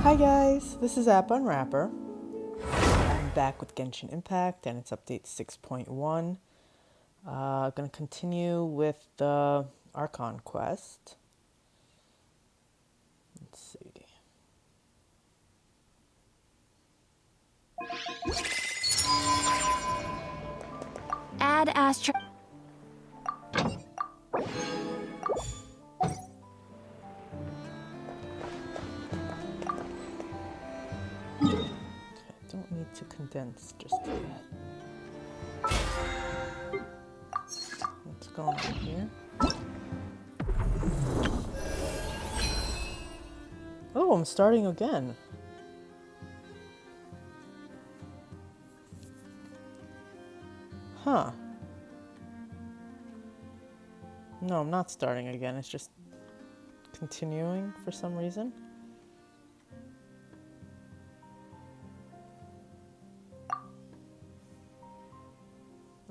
Hi guys, this is App Unwrapper. I'm back with Genshin Impact and it's update 6.1. Gonna continue with the Archon quest. Let's see. Add Astro. Don't need to condense just yet. What's going on here? Oh, I'm starting again. Huh. No, I'm not starting again. It's just continuing for some reason.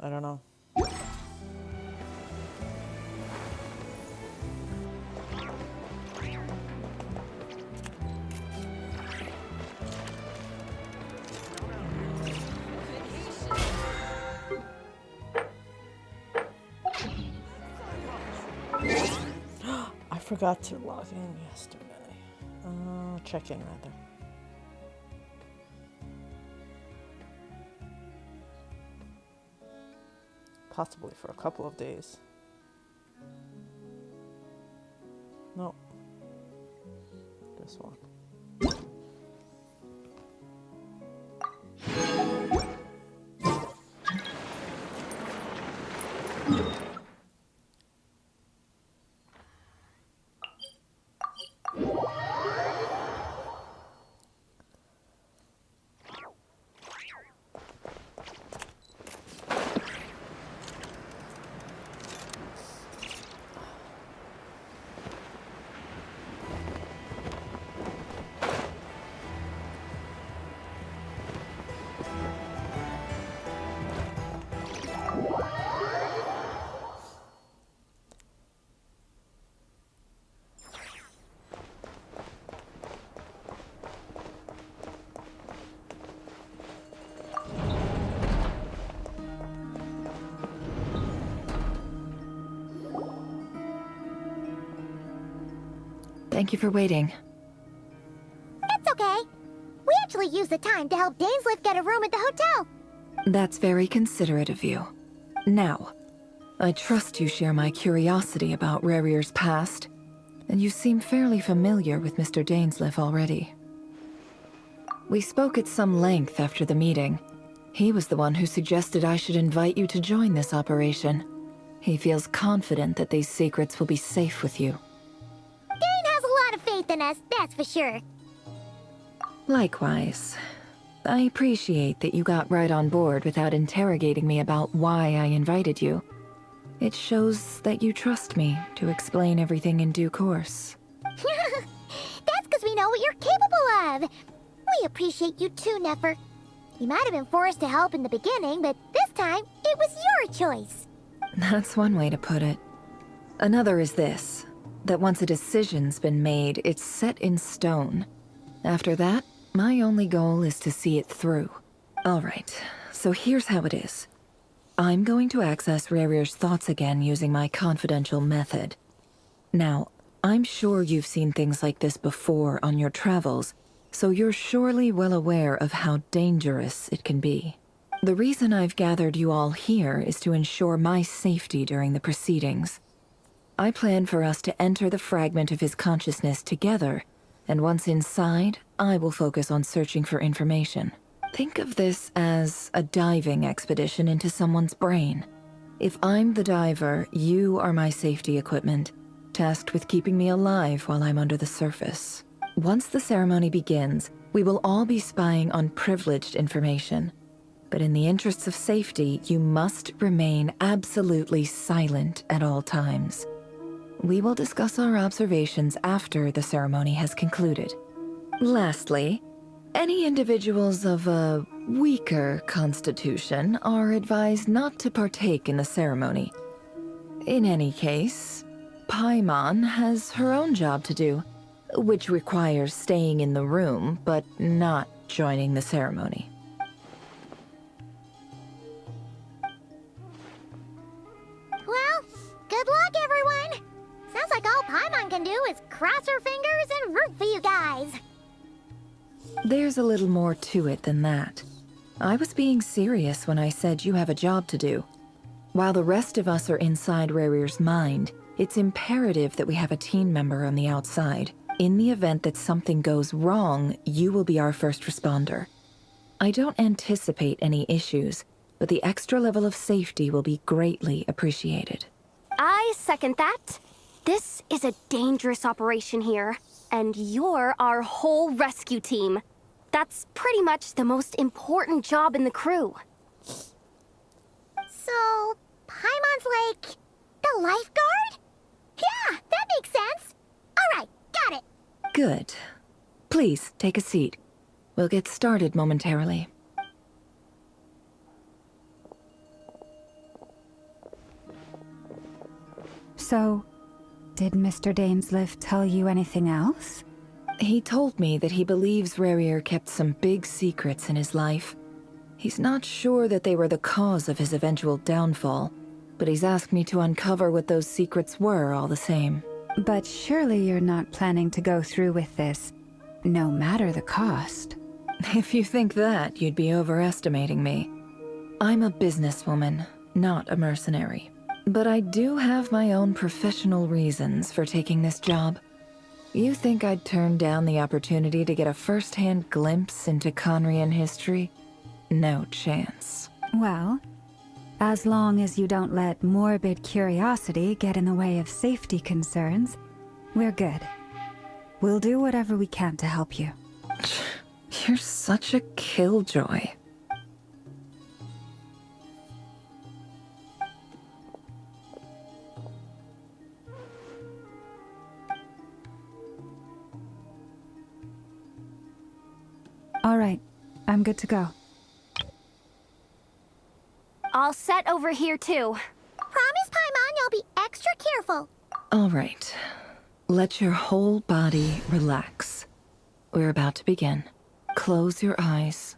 I don't know. I forgot to log in yesterday. Check in rather. Possibly for a couple of days. No. This one. Thank you for waiting. That's okay. We actually used the time to help Dainsleif get a room at the hotel. That's very considerate of you. Now, I trust you share my curiosity about Rarier's past, and you seem fairly familiar with Mr. Dainsleif already. We spoke at some length after the meeting. He was the one who suggested I should invite you to join this operation. He feels confident that these secrets will be safe with you. Dane has a lot of faith in us, that's for sure. Likewise. I appreciate that you got right on board without interrogating me about why I invited you. It shows that you trust me to explain everything in due course. That's because we know what you're capable of. We appreciate you too, Nefer. You might have been forced to help in the beginning, but this time, it was your choice. That's one way to put it. Another is this, that once a decision's been made, it's set in stone. After that, my only goal is to see it through. Alright, so here's how it is. I'm going to access Rarier's thoughts again using my confidential method. Now, I'm sure you've seen things like this before on your travels, so you're surely well aware of how dangerous it can be. The reason I've gathered you all here is to ensure my safety during the proceedings. I plan for us to enter the fragment of his consciousness together, and once inside, I will focus on searching for information. Think of this as a diving expedition into someone's brain. If I'm the diver, you are my safety equipment, tasked with keeping me alive while I'm under the surface. Once the ceremony begins, we will all be spying on privileged information. But in the interests of safety, you must remain absolutely silent at all times. We will discuss our observations after the ceremony has concluded. Lastly, any individuals of a weaker constitution are advised not to partake in the ceremony. In any case, Paimon has her own job to do. which requires staying in the room, but not joining the ceremony. Well, good luck, everyone. Sounds like all Paimon can do is cross her fingers and root for you guys. There's a little more to it than that. I was being serious when I said you have a job to do. While the rest of us are inside Rarir's mind, it's imperative that we have a team member on the outside. In the event that something goes wrong, you will be our first responder. I don't anticipate any issues, but the extra level of safety will be greatly appreciated. I second that. This is a dangerous operation here, and you're our whole rescue team. That's pretty much the most important job in the crew. So, Paimon's like the lifeguard? Yeah, that makes sense. All right, got it. Good. Please, take a seat. We'll get started momentarily. So, did Mr. Dainsleif tell you anything else? He told me that he believes Rarir kept some big secrets in his life. He's not sure that they were the cause of his eventual downfall, but he's asked me to uncover what those secrets were all the same. But surely you're not planning to go through with this, no matter the cost. If you think that, you'd be overestimating me. I'm a businesswoman, not a mercenary. But I do have my own professional reasons for taking this job. You think I'd turn down the opportunity to get a first-hand glimpse into Conrian history? No chance. Well, as long as you don't let morbid curiosity get in the way of safety concerns, we're good. We'll do whatever we can to help you. You're such a killjoy. All right, I'm good to go. All set over here, too. Promise, Paimon, you'll be extra careful. All right. Let your whole body relax. We're about to begin. Close your eyes.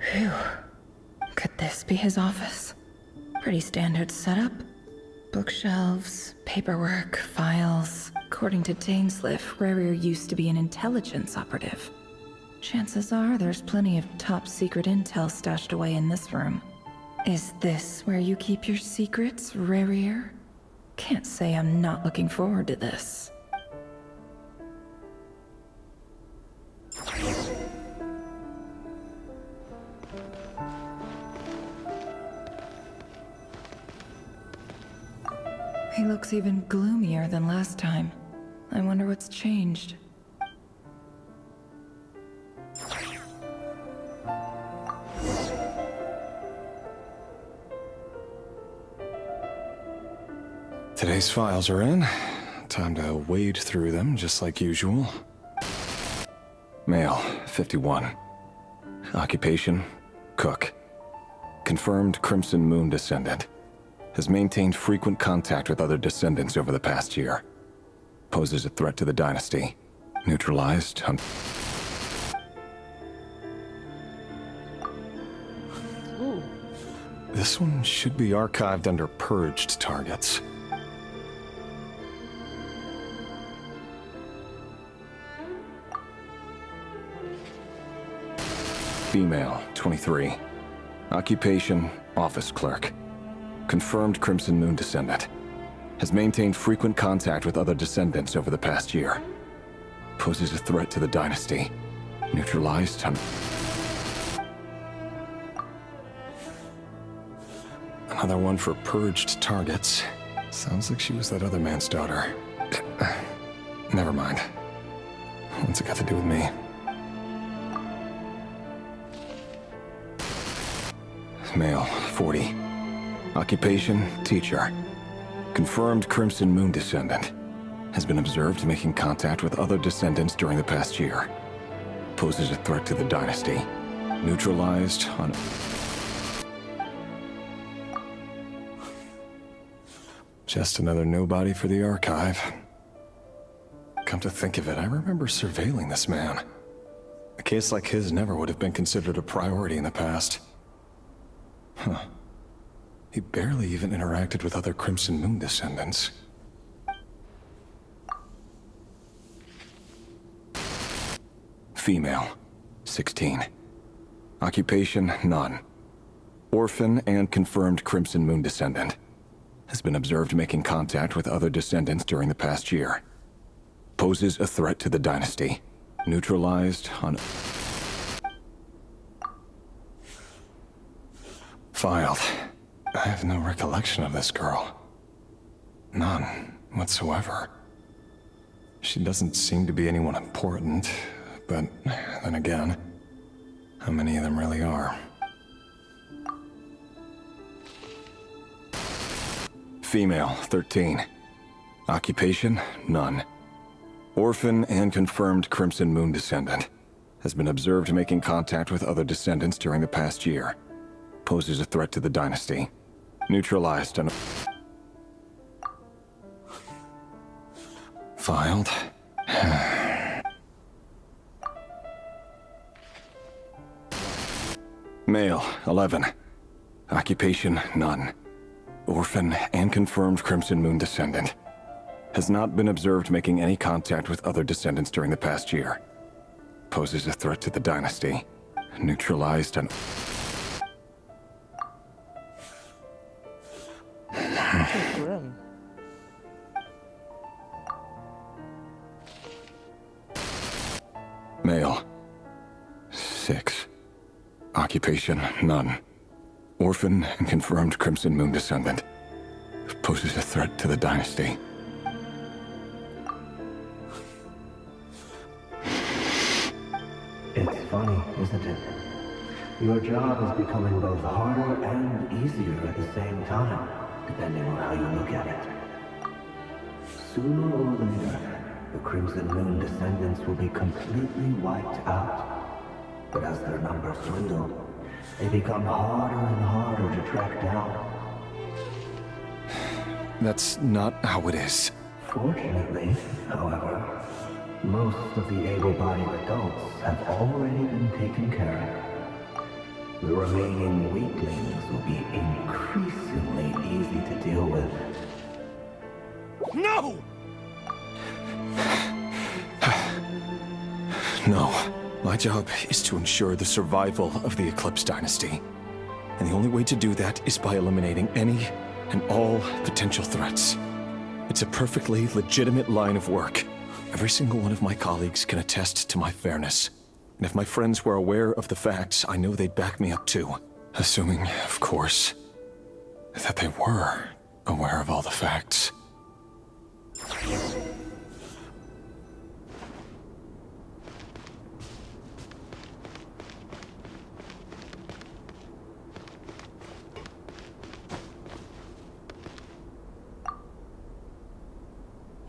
Phew. Could this be his office? Pretty standard setup. Bookshelves, paperwork, files. According to Dainsleif, Rarir used to be an intelligence operative. Chances are there's plenty of top secret intel stashed away in this room. Is this where you keep your secrets, Rarir? Can't say I'm not looking forward to this. He looks even gloomier than last time. I wonder what's changed. Today's files are in. Time to wade through them, just like usual. Male, 51. Occupation, cook. Confirmed Crimson Moon descendant. Has maintained frequent contact with other descendants over the past year. Poses a threat to the dynasty. Neutralized. This one should be archived under purged targets. Female, 23. Occupation, office clerk. Confirmed Crimson Moon descendant. Has maintained frequent contact with other descendants over the past year. Poses a threat to the dynasty. Neutralized. Another one for purged targets. Sounds like she was that other man's daughter. Never mind. What's it got to do with me? Male, 40. Occupation, teacher. Confirmed Crimson Moon descendant. Has been observed making contact with other descendants during the past year. Poses a threat to the dynasty. Neutralized on... Just another nobody for the archive. Come to think of it, I remember surveilling this man. A case like his never would have been considered a priority in the past. Huh. He barely even interacted with other Crimson Moon descendants. Female, 16. Occupation, none. Orphan and confirmed Crimson Moon descendant. Has been observed making contact with other descendants during the past year. Poses a threat to the dynasty. Neutralized on... Filed. I have no recollection of this girl. None whatsoever. She doesn't seem to be anyone important, but then again, how many of them really are? Female, 13. Occupation, none. Orphan and confirmed Crimson Moon descendant. Has been observed making contact with other descendants during the past year. Poses a threat to the dynasty. Neutralized on... Filed. Male, 11. Occupation, none. Orphan and confirmed Crimson Moon descendant. Has not been observed making any contact with other descendants during the past year. Poses a threat to the dynasty. Neutralized on... So grim. Male, 6. Occupation, none. Orphan and confirmed Crimson Moon descendant. Poses a threat to the dynasty. It's funny, isn't it? Your job is becoming both harder and easier at the same time, depending on how you look at it. Sooner or later, the Crimson Moon descendants will be completely wiped out. But as their numbers dwindle, they become harder and harder to track down. That's not how it is. Fortunately, however, most of the able-bodied adults have already been taken care of. The remaining weaklings will be increasingly easy to deal with. No! No. My job is to ensure the survival of the Eclipse Dynasty. And the only way to do that is by eliminating any and all potential threats. It's a perfectly legitimate line of work. Every single one of my colleagues can attest to my fairness. And if my friends were aware of the facts, I know they'd back me up too. Assuming, of course, that they were aware of all the facts.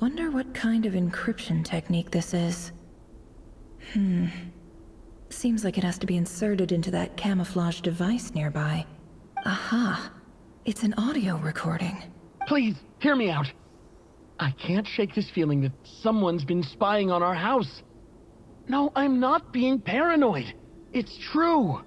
Wonder what kind of encryption technique this is. Seems like it has to be inserted into that camouflage device nearby. Aha! It's an audio recording. Please, hear me out. I can't shake this feeling that someone's been spying on our house. No, I'm not being paranoid. It's true.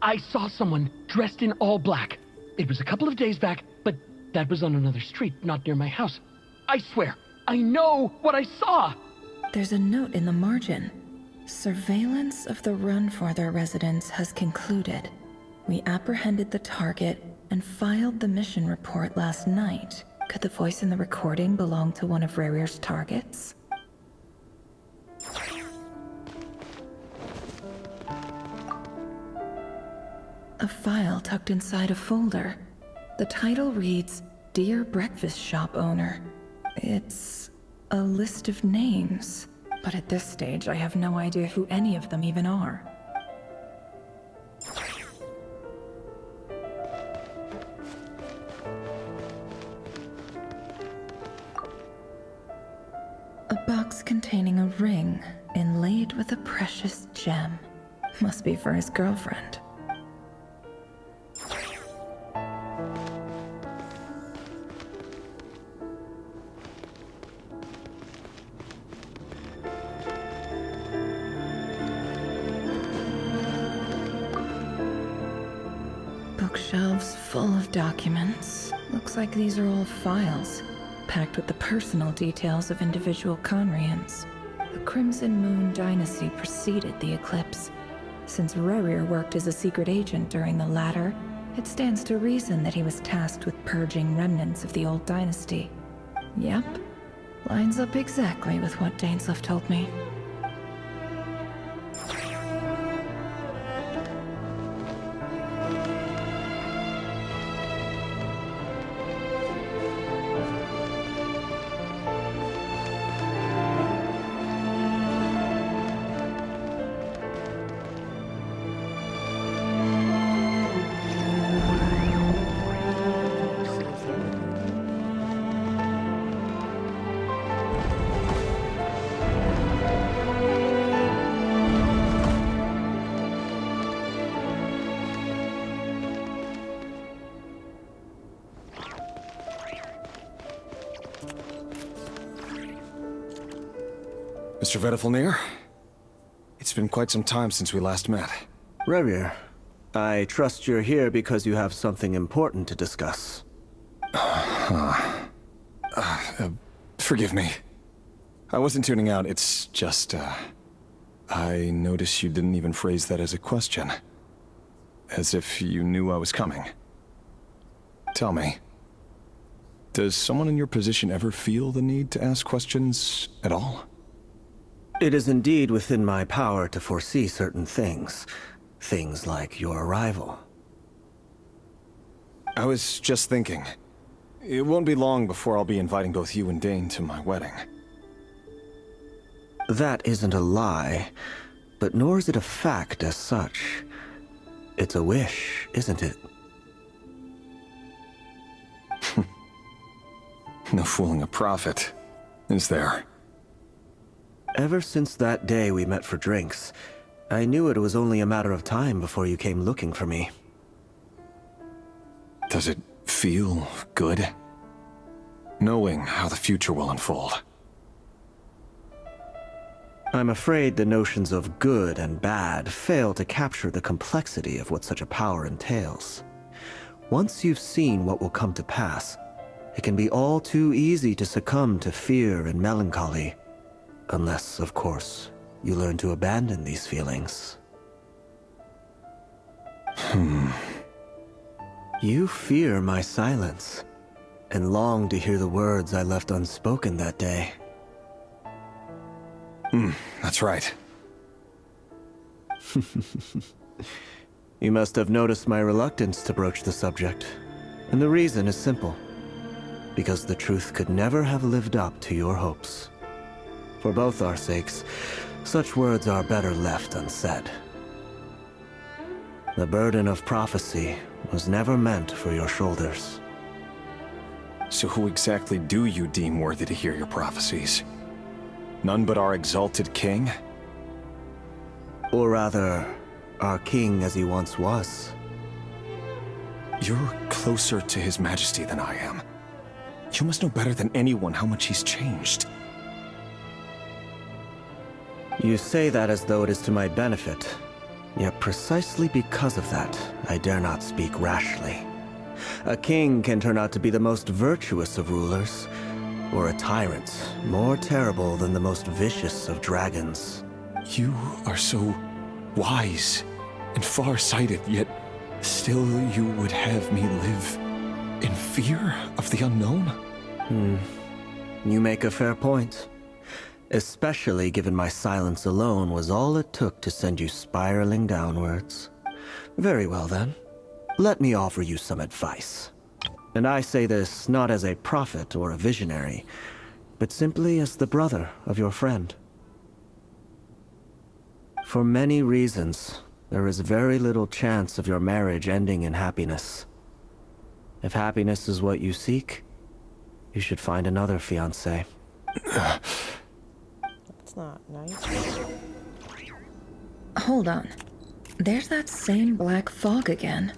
I saw someone dressed in all black. It was a couple of days back, but that was on another street, not near my house. I swear, I know what I saw! There's a note in the margin. Surveillance of the run for their residence has concluded. We apprehended the target and filed the mission report last night. Could the voice in the recording belong to one of Rare's targets? A file tucked inside a folder. The title reads, Dear Breakfast Shop Owner. It's a list of names, but at this stage I have no idea who any of them even are. A box containing a ring inlaid with a precious gem. Must be for his girlfriend. Bookshelves full of documents. Looks like these are all files, packed with the personal details of individual Conrians. The Crimson Moon dynasty preceded the eclipse. Since Rerir worked as a secret agent during the latter, it stands to reason that he was tasked with purging remnants of the old dynasty. Yep, lines up exactly with what Dainsleif told me. Mr. Vedifalnir? It's been quite some time since we last met. Rerir, I trust you're here because you have something important to discuss. Forgive me. I wasn't tuning out, it's just, I noticed you didn't even phrase that as a question. As if you knew I was coming. Tell me, does someone in your position ever feel the need to ask questions at all? It is indeed within my power to foresee certain things. Things like your arrival. I was just thinking. It won't be long before I'll be inviting both you and Dane to my wedding. That isn't a lie, but nor is it a fact as such. It's a wish, isn't it? No fooling a prophet, is there? Ever since that day we met for drinks, I knew it was only a matter of time before you came looking for me. Does it feel good? Knowing how the future will unfold. I'm afraid the notions of good and bad fail to capture the complexity of what such a power entails. Once you've seen what will come to pass, it can be all too easy to succumb to fear and melancholy. Unless, of course, you learn to abandon these feelings. You fear my silence, and long to hear the words I left unspoken that day. That's right. You must have noticed my reluctance to broach the subject, and the reason is simple. Because the truth could never have lived up to your hopes. For both our sakes, such words are better left unsaid. The burden of prophecy was never meant for your shoulders. So who exactly do you deem worthy to hear your prophecies? None but our exalted king? Or rather, our king as he once was. You're closer to his majesty than I am. You must know better than anyone how much he's changed. You say that as though it is to my benefit. Yet precisely because of that, I dare not speak rashly. A king can turn out to be the most virtuous of rulers, or a tyrant more terrible than the most vicious of dragons. You are so wise and far-sighted, yet still you would have me live in fear of the unknown? You make a fair point. Especially given my silence alone was all it took to send you spiraling downwards. Very well then. Let me offer you some advice. And I say this not as a prophet or a visionary, but simply as the brother of your friend. For many reasons, there is very little chance of your marriage ending in happiness. If happiness is what you seek, you should find another fiancé. That's not nice. Hold on. There's that same black fog again.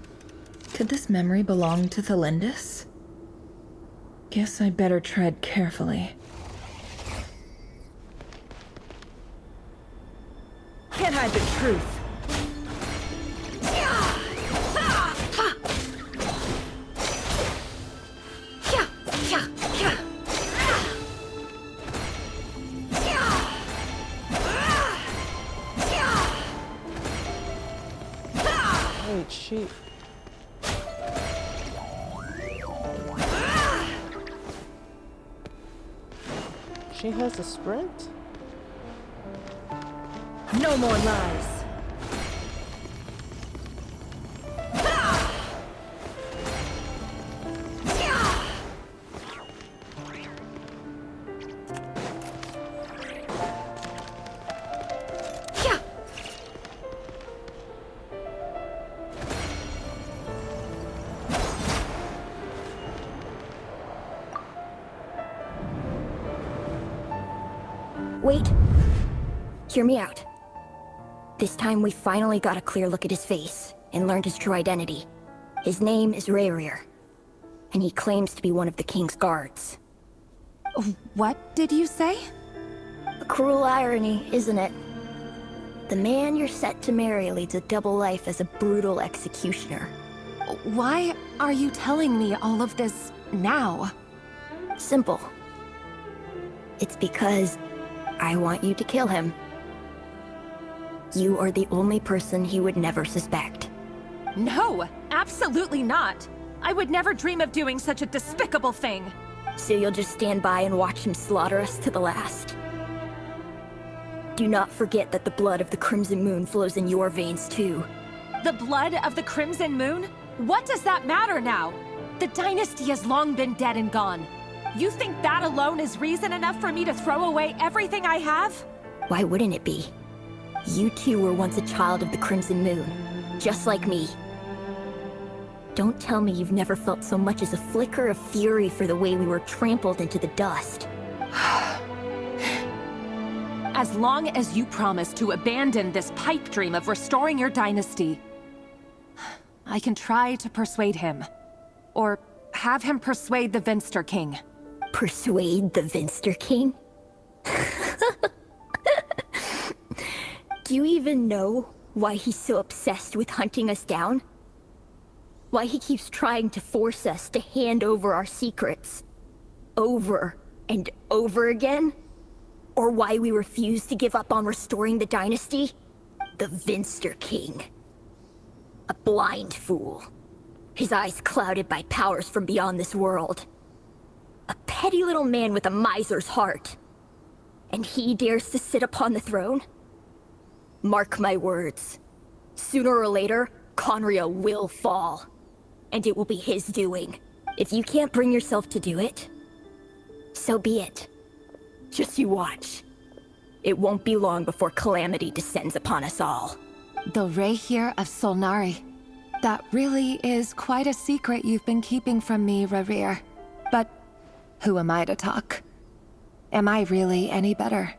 Could this memory belong to Thelindis? Guess I better tread carefully. Can't hide the truth. Wait, she... She has a sprint? No more lies. Wait. Hear me out. This time we finally got a clear look at his face and learned his true identity. His name is Rayrir, and he claims to be one of the king's guards. What did you say? A cruel irony, isn't it? The man you're set to marry leads a double life as a brutal executioner. Why are you telling me all of this now? Simple. It's because I want you to kill him. You are the only person he would never suspect. No, absolutely not. I would never dream of doing such a despicable thing. So you'll just stand by and watch him slaughter us to the last? Do not forget that the blood of the Crimson Moon flows in your veins too. The blood of the Crimson Moon? What does that matter now? The dynasty has long been dead and gone. You think that alone is reason enough for me to throw away everything I have? Why wouldn't it be? You two were once a child of the Crimson Moon, just like me. Don't tell me you've never felt so much as a flicker of fury for the way we were trampled into the dust. As long as you promise to abandon this pipe dream of restoring your dynasty, I can try to persuade him. Or have him persuade the Vinster King. Persuade the Vinster King? Do you even know why he's so obsessed with hunting us down? Why he keeps trying to force us to hand over our secrets? Over and over again? Or why we refuse to give up on restoring the dynasty? The Vinster King. A blind fool. His eyes clouded by powers from beyond this world. A petty little man with a miser's heart. And he dares to sit upon the throne? Mark my words. Sooner or later, Conria will fall. And it will be his doing. If you can't bring yourself to do it, so be it. Just you watch. It won't be long before calamity descends upon us all. The Rayrir of Solnari. That really is quite a secret you've been keeping from me, Rayrir. But who am I to talk? Am I really any better?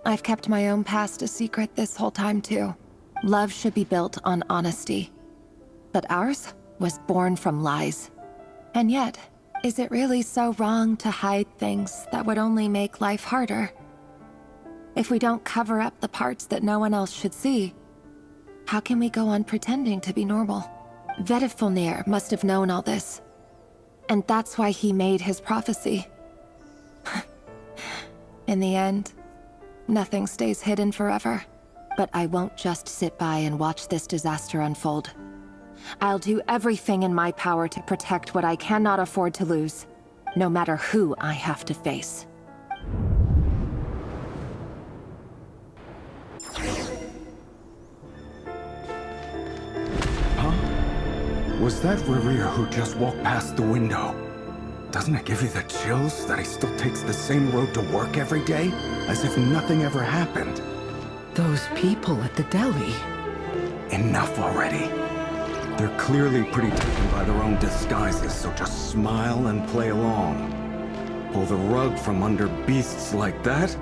I've kept my own past a secret this whole time too. Love should be built on honesty. But ours was born from lies. And yet, is it really so wrong to hide things that would only make life harder? If we don't cover up the parts that no one else should see, how can we go on pretending to be normal? Vedifulnir must have known all this. And that's why he made his prophecy. In the end, nothing stays hidden forever. But I won't just sit by and watch this disaster unfold. I'll do everything in my power to protect what I cannot afford to lose, no matter who I have to face. Was that Rayrir who just walked past the window? Doesn't it give you the chills that he still takes the same road to work every day, as if nothing ever happened? Those people at the deli. Enough already. They're clearly pretty taken by their own disguises, so just smile and play along. Pull the rug from under beasts like that,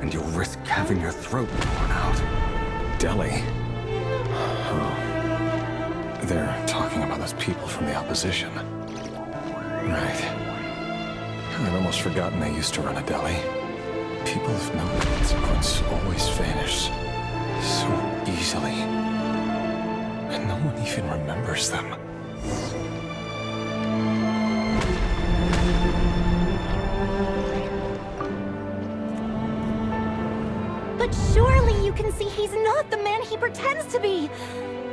and you'll risk having your throat torn out. Deli. They're talking about those people from the opposition. Right. I'd almost forgotten they used to run a deli. People of no consequence always vanish so easily. And no one even remembers them. But surely you can see he's not the man he pretends to be.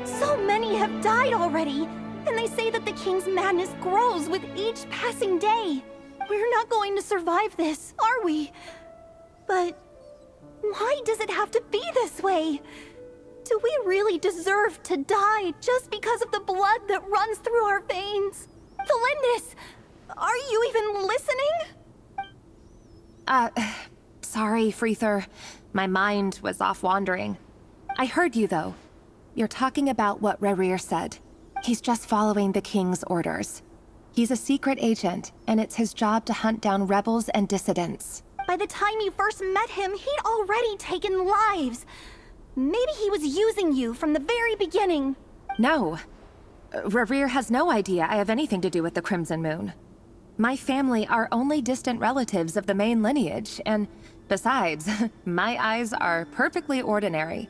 So many have died already, and they say that the king's madness grows with each passing day. We're not going to survive this, are we? But why does it have to be this way? Do we really deserve to die just because of the blood that runs through our veins? Felindis, are you even listening? Sorry, Freether. My mind was off wandering. I heard you, though. You're talking about what Rerir said. He's just following the king's orders. He's a secret agent, and it's his job to hunt down rebels and dissidents. By the time you first met him, he'd already taken lives. Maybe he was using you from the very beginning. No. Rerir has no idea I have anything to do with the Crimson Moon. My family are only distant relatives of the main lineage, and besides, my eyes are perfectly ordinary.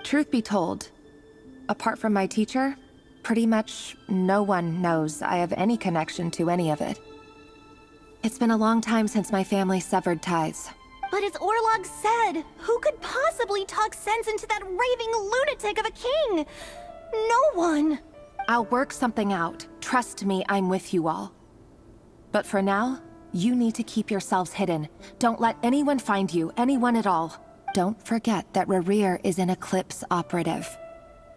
Truth be told, apart from my teacher, pretty much no one knows I have any connection to any of it. It's been a long time since my family severed ties. But as Orlog said, who could possibly talk sense into that raving lunatic of a king? No one. I'll work something out. Trust me, I'm with you all. But for now, you need to keep yourselves hidden. Don't let anyone find you, anyone at all. Don't forget that Rerir is an Eclipse operative.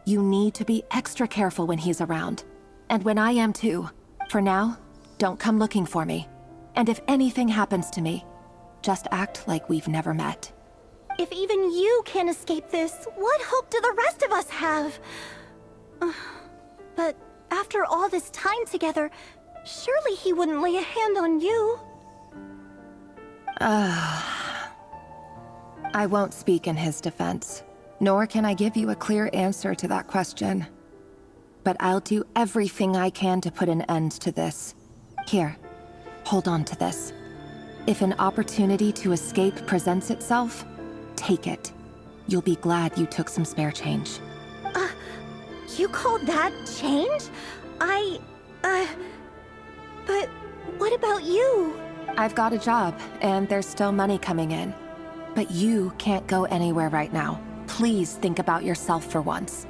You need to be extra careful when he's around. And when I am too. For now, don't come looking for me. And if anything happens to me, just act like we've never met. If even you can't escape this, what hope do the rest of us have? But after all this time together, surely he wouldn't lay a hand on you. I won't speak in his defense, nor can I give you a clear answer to that question. But I'll do everything I can to put an end to this. Here, hold on to this. If an opportunity to escape presents itself, take it. You'll be glad you took some spare change. You call that change? But what about you? I've got a job, and there's still money coming in. But you can't go anywhere right now. Please think about yourself for once.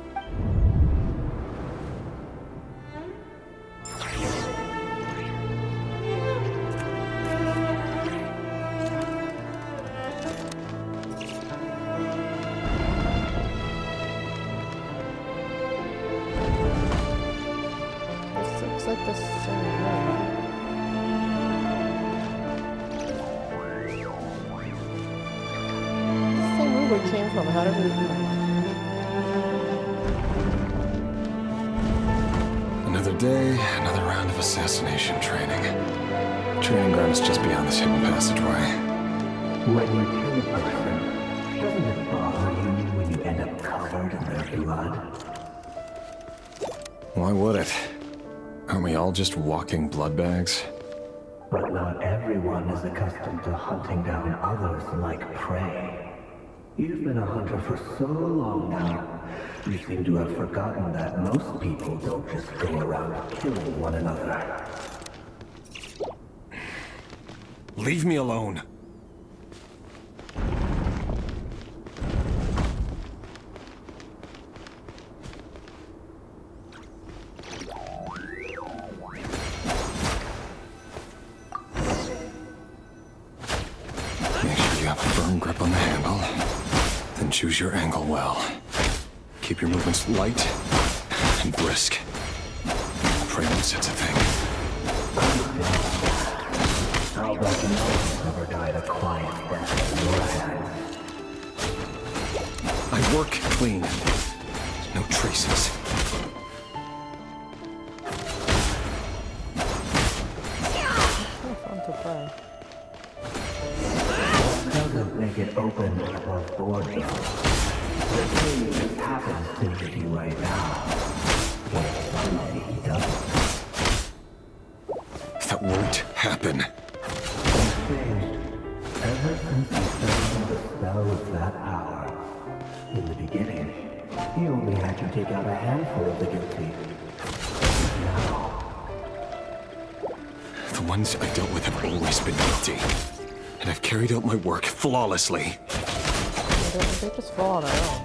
This looks like the same room. We came from. How did we... Another day, another round of assassination training. Training ground is just beyond this hidden passageway. When you kill a person, doesn't it bother you when you end up covered in their blood? Why would it? Aren't we all just walking blood bags? But not everyone is accustomed to hunting down others like prey. You've been a hunter for so long now, you seem to have forgotten that most people don't just go around killing one another. Leave me alone. Make sure you have a firm grip on the handle. Then choose your angle well. Keep your movements light and brisk. Pray no sense a thing. How about you never died a quiet death in your hands? I work clean. No traces. Fun to play. Doesn't make it open above board though. The thing just happens to hit you right now. But someday he does. That won't happen. It's changed ever since he fell the spell of that hour. In the beginning, he only had you take out a handful of the guilty. Now, The ones I dealt with have always been guilty. And I've carried out my work flawlessly. They just fall on their own.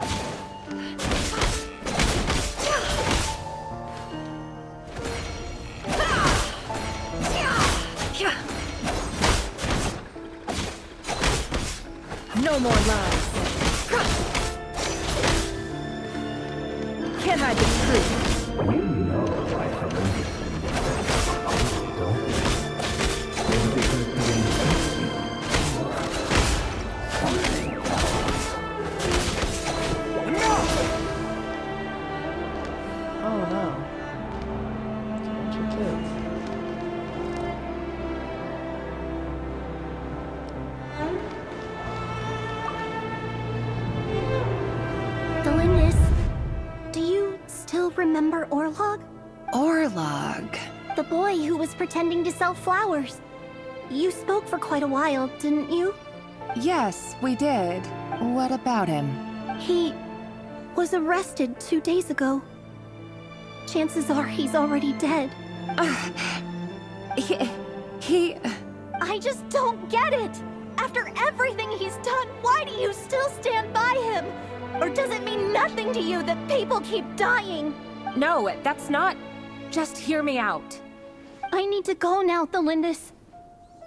No more lies. Can't hide the truth. you know why someone gets in there. Don't you? Maybe because he didn't teach you. Or something else. Oh no. It's a bunch of kids. Delindis, do you still remember Orlog? Orlog. The boy who was pretending to sell flowers. You spoke for quite a while, didn't you? Yes, we did. What about him? He was arrested 2 days ago. Chances are he's already dead. He... I just don't get it! After everything he's done, why do you still stand by him? Or does it mean nothing to you that people keep dying? No, that's not... Just hear me out. I need to go now, Thelindis.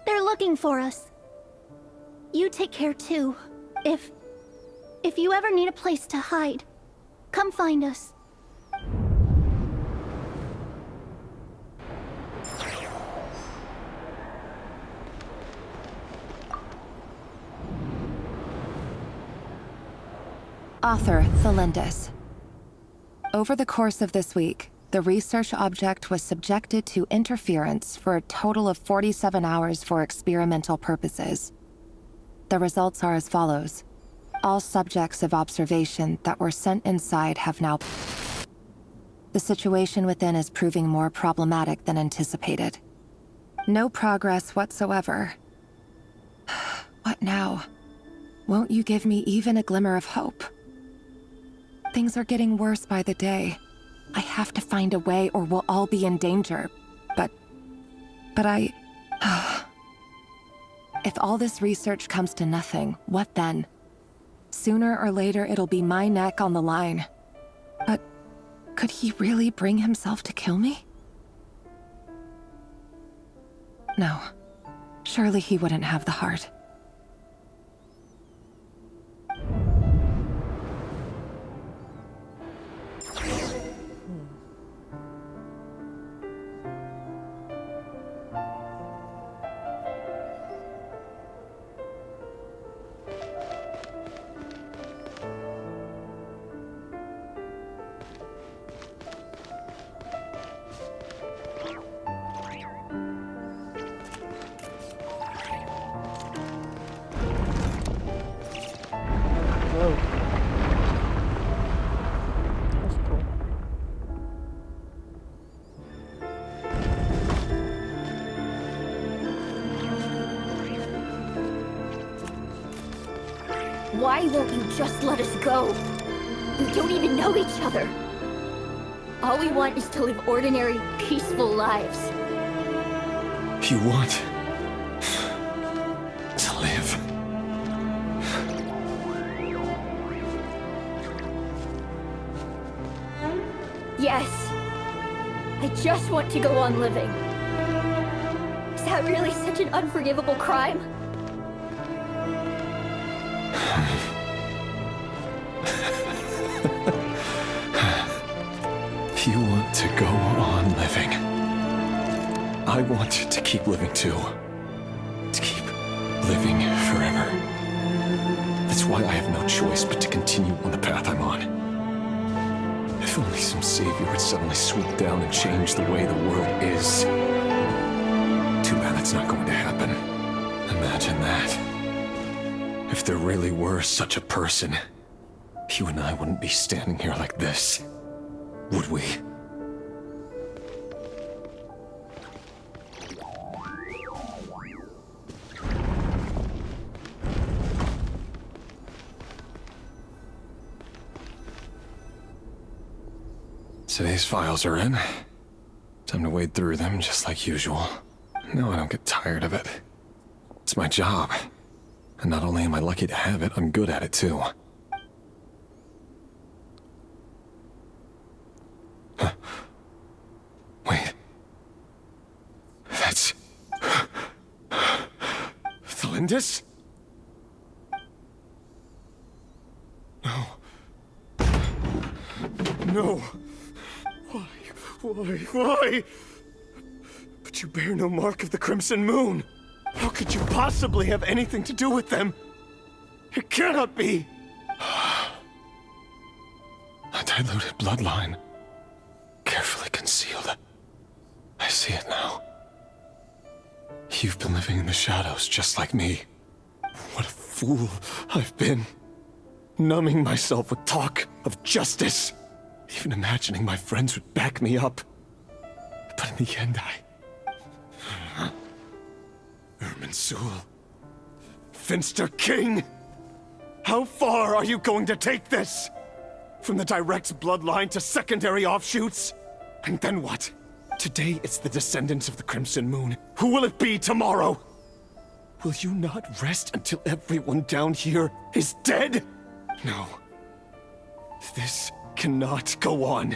They're looking for us. You take care too. If you ever need a place to hide, come find us. Author Thelindis. Over the course of this week, the research object was subjected to interference for a total of 47 hours for experimental purposes. The results are as follows. All subjects of observation that were sent inside have now... The situation within is proving more problematic than anticipated. No progress whatsoever. What now? Won't you give me even a glimmer of hope? Things are getting worse by the day. I have to find a way or we'll all be in danger. But I... If all this research comes to nothing, what then? Sooner or later it'll be my neck on the line. But could he really bring himself to kill me? No. Surely he wouldn't have the heart. Whoa. That's cool. Why won't you just let us go? We don't even know each other. All we want is to live ordinary, peaceful lives. You want to live. Yes. I just want to go on living. Is that really such an unforgivable crime? You want to go on living. I want to keep living too. To keep living forever. That's why I have no choice but to continue on the path I'm on. If only some savior would suddenly swoop down and change the way the world is. Too bad that's not going to happen. Imagine that. If there really were such a person, you and I wouldn't be standing here like this, would we? Today's files are in. Time to wade through them just like usual. No, I don't get tired of it. It's my job. And not only am I lucky to have it, I'm good at it too. Huh. Wait. That's... Thalindis? No. No. Why? But you bear no mark of the Crimson Moon. How could you possibly have anything to do with them? It cannot be! A diluted bloodline. Carefully concealed. I see it now. You've been living in the shadows just like me. What a fool I've been. Numbing myself with talk of justice. Even imagining my friends would back me up. But in the end, Irminsul. Finster King! How far are you going to take this? From the direct bloodline to secondary offshoots? And then what? Today it's the descendants of the Crimson Moon. Who will it be tomorrow? Will you not rest until everyone down here is dead? No. This cannot go on.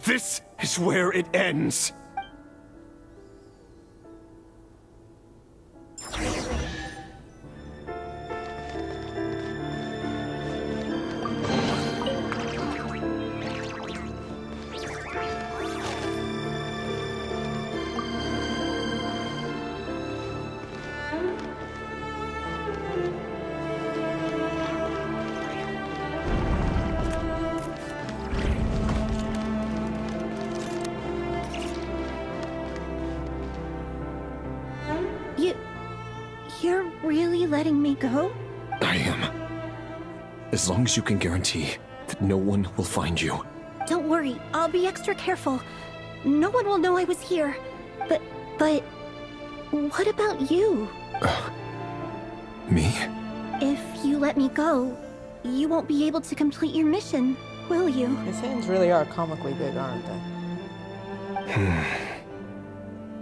This is where it ends. You're really letting me go? I am. As long as you can guarantee that no one will find you. Don't worry, I'll be extra careful. No one will know I was here. But what about you? Me? If you let me go, you won't be able to complete your mission, will you? His hands really are comically big, aren't they?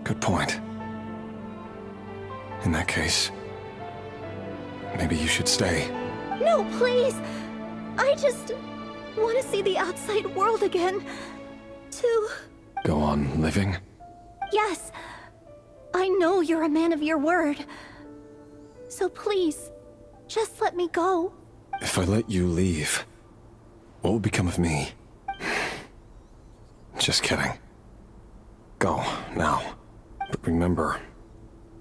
Good point. In that case, maybe you should stay. No, please! I just want to see the outside world again. To... Go on living? Yes. I know you're a man of your word. So please, just let me go. If I let you leave, what will become of me? Just kidding. Go, now. But remember,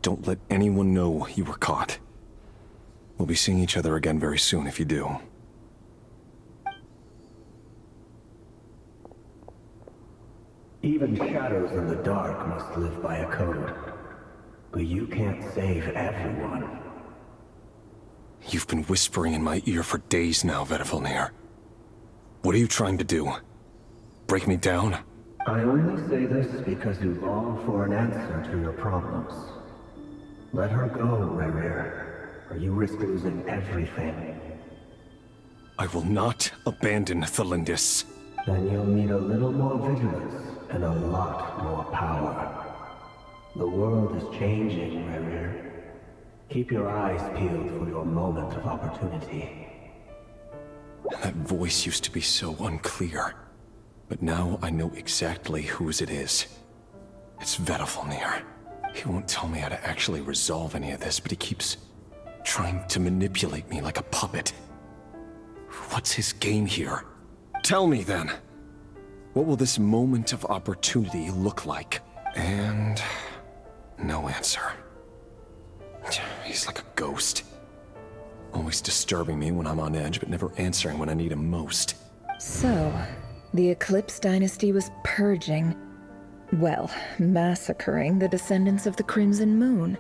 don't let anyone know you were caught. We'll be seeing each other again very soon if you do. Even shadows in the dark must live by a code. But you can't save everyone. You've been whispering in my ear for days now, Vedifalnir. What are you trying to do? Break me down? I only say this because you long for an answer to your problems. Let her go, Rerir, or you risk losing everything. I will not abandon Thalindis. Then you'll need a little more vigilance and a lot more power. The world is changing, Rerir. Keep your eyes peeled for your moment of opportunity. That voice used to be so unclear. But now I know exactly whose it is. It's Vedifalnir. He won't tell me how to actually resolve any of this, but he keeps trying to manipulate me like a puppet. What's his game here? Tell me then. What will this moment of opportunity look like? And... no answer. He's like a ghost. Always disturbing me when I'm on edge, but never answering when I need him most. So, the Eclipse Dynasty was purging, well, massacring the descendants of the Crimson Moon.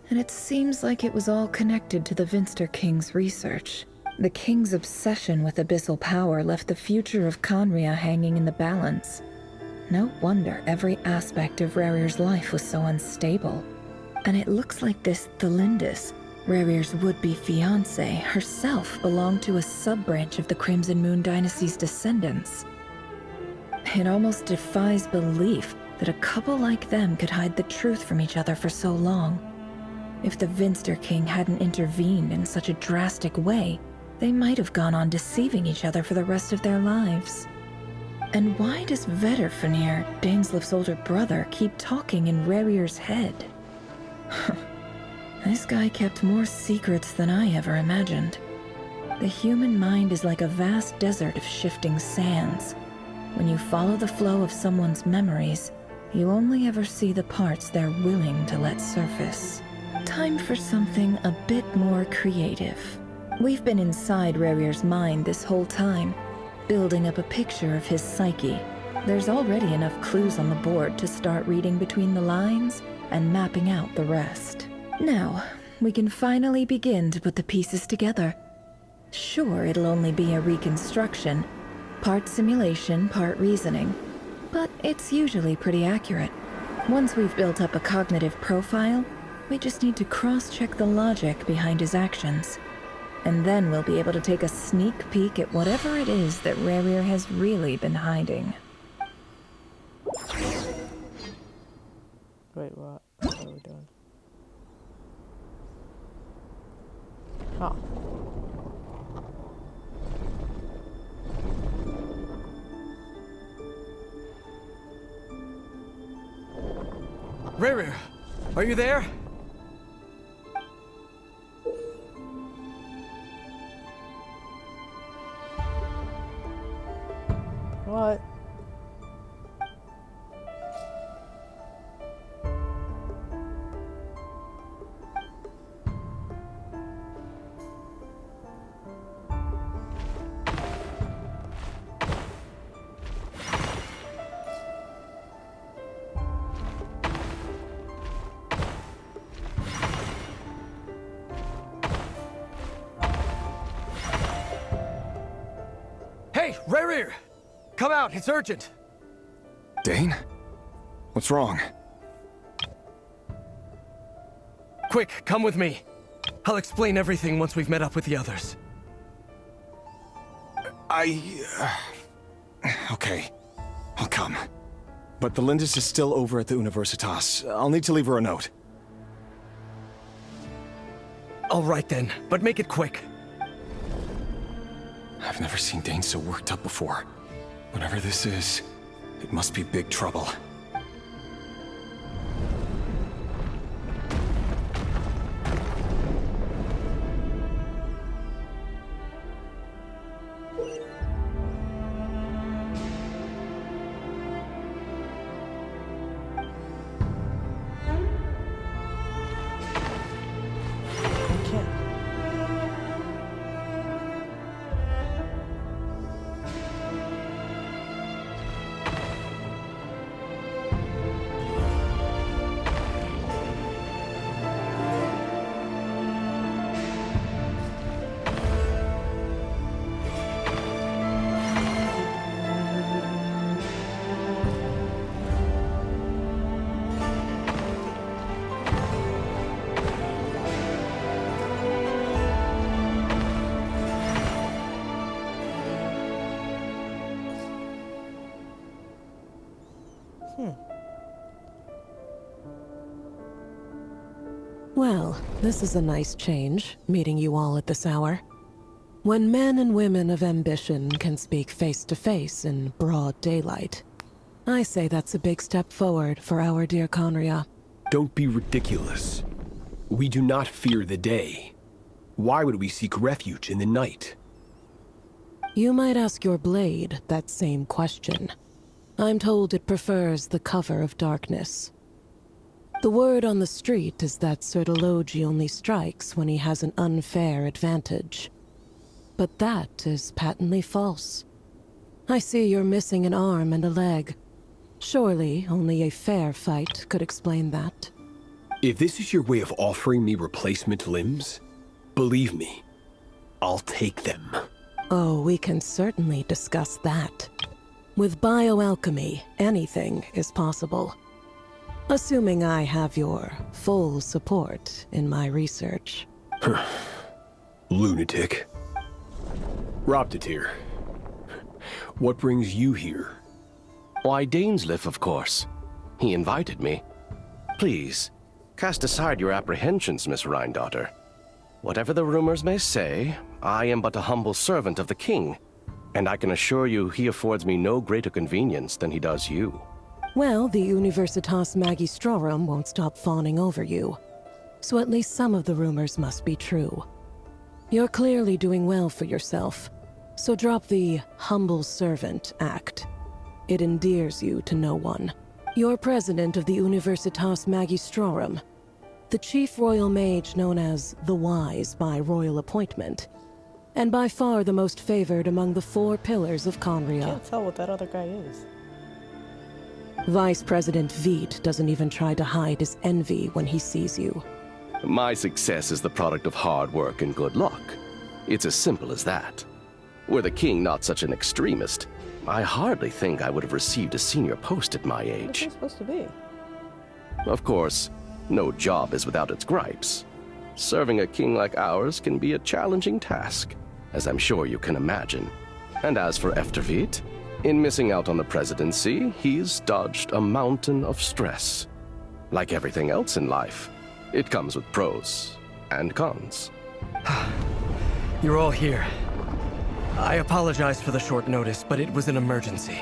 And it seems like it was all connected to the Finster King's research. The king's obsession with abyssal power left the future of Conria hanging in the balance. No wonder every aspect of Rerir's life was so unstable. And it looks like this Thelindis, Rerir's would-be fiancée, herself belonged to a sub-branch of the Crimson Moon Dynasty's descendants. It almost defies belief that a couple like them could hide the truth from each other for so long. If the Vinster King hadn't intervened in such a drastic way, they might have gone on deceiving each other for the rest of their lives. And why does Vedderfanir, Daneslif's older brother, keep talking in Rerir's head? This guy kept more secrets than I ever imagined. The human mind is like a vast desert of shifting sands. When you follow the flow of someone's memories, you only ever see the parts they're willing to let surface. Time for something a bit more creative. We've been inside Rerir's mind this whole time, building up a picture of his psyche. There's already enough clues on the board to start reading between the lines and mapping out the rest. Now, we can finally begin to put the pieces together. Sure, it'll only be a reconstruction, part simulation, part reasoning, but it's usually pretty accurate. Once we've built up a cognitive profile, we just need to cross-check the logic behind his actions. And then we'll be able to take a sneak peek at whatever it is that Rerir has really been hiding. Wait, what? What are we doing? Oh. Rerir, are you there? What? Hey, Rerir! Come out, it's urgent! Dane? What's wrong? Quick, come with me. I'll explain everything once we've met up with the others. Okay. I'll come. But the Lindis is still over at the Universitas. I'll need to leave her a note. All right then, but make it quick. I've never seen Dane so worked up before. Whatever this is, it must be big trouble. Well, this is a nice change, meeting you all at this hour. When men and women of ambition can speak face to face in broad daylight, I say that's a big step forward for our dear Conria. Don't be ridiculous. We do not fear the day. Why would we seek refuge in the night? You might ask your blade that same question. I'm told it prefers the cover of darkness. The word on the street is that Sir Elegy only strikes when he has an unfair advantage. But that is patently false. I see you're missing an arm and a leg. Surely only a fair fight could explain that. If this is your way of offering me replacement limbs, believe me, I'll take them. Oh, we can certainly discuss that. With bioalchemy, anything is possible. Assuming I have your full support in my research. Lunatic. Roptatir, what brings you here? Why, Dainsleif, of course. He invited me. Please, cast aside your apprehensions, Miss Rhine-daughter. Whatever the rumors may say, I am but a humble servant of the king, and I can assure you he affords me no greater convenience than he does you. Well, the Universitas Magistrorum won't stop fawning over you, so at least some of the rumors must be true. You're clearly doing well for yourself, so drop the humble servant act. It endears you to no one. You're president of the Universitas Magistrorum, the chief royal mage known as the Wise by royal appointment, and by far the most favored among the 4 pillars of Conria. Can't tell what that other guy is. Vice President Veit doesn't even try to hide his envy when he sees you. My success is the product of hard work and good luck. It's as simple as that. Were the king not such an extremist, I hardly think I would have received a senior post at my age. What's it supposed to be? Of course, no job is without its gripes. Serving a king like ours can be a challenging task, as I'm sure you can imagine. And as for Efterveit, in missing out on the presidency, he's dodged a mountain of stress. Like everything else in life, it comes with pros and cons. You're all here. I apologize for the short notice, but it was an emergency.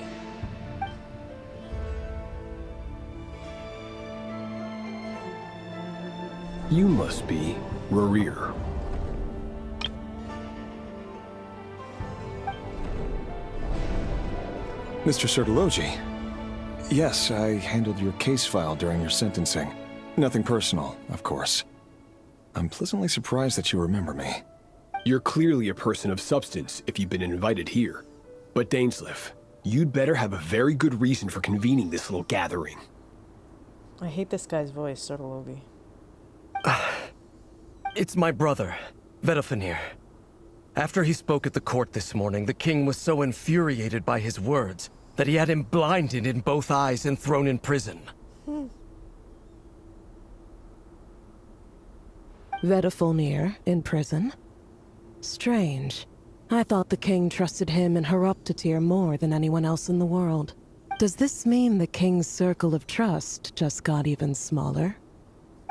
You must be Rerir. Mr. Sertologi. Yes, I handled your case file during your sentencing. Nothing personal, of course. I'm pleasantly surprised that you remember me. You're clearly a person of substance if you've been invited here. But Dainsleif, you'd better have a very good reason for convening this little gathering. I hate this guy's voice, Sertologi. It's my brother, Vedalfenir. After he spoke at the court this morning, the king was so infuriated by his words that he had him blinded in both eyes and thrown in prison. Vedalfenir in prison? Strange. I thought the king trusted him and Horoptatir more than anyone else in the world. Does this mean the king's circle of trust just got even smaller?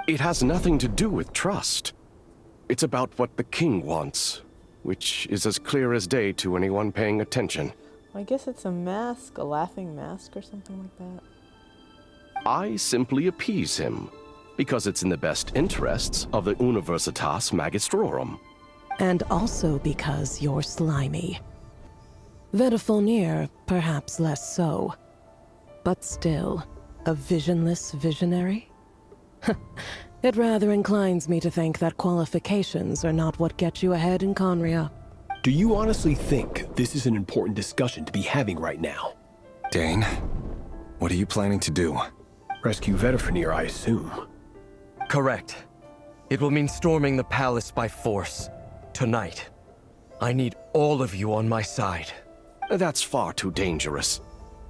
It has nothing to do with trust. It's about what the king wants, which is as clear as day to anyone paying attention. I guess it's a mask, a laughing mask or something like that. I simply appease him, because it's in the best interests of the Universitas Magistrorum. And also because you're slimy. Vedalfenir, perhaps less so. But still, a visionless visionary? It rather inclines me to think that qualifications are not what get you ahead in Conria. Do you honestly think this is an important discussion to be having right now? Dane, what are you planning to do? Rescue Vedalfenir, I assume. Correct. It will mean storming the palace by force. Tonight. I need all of you on my side. That's far too dangerous.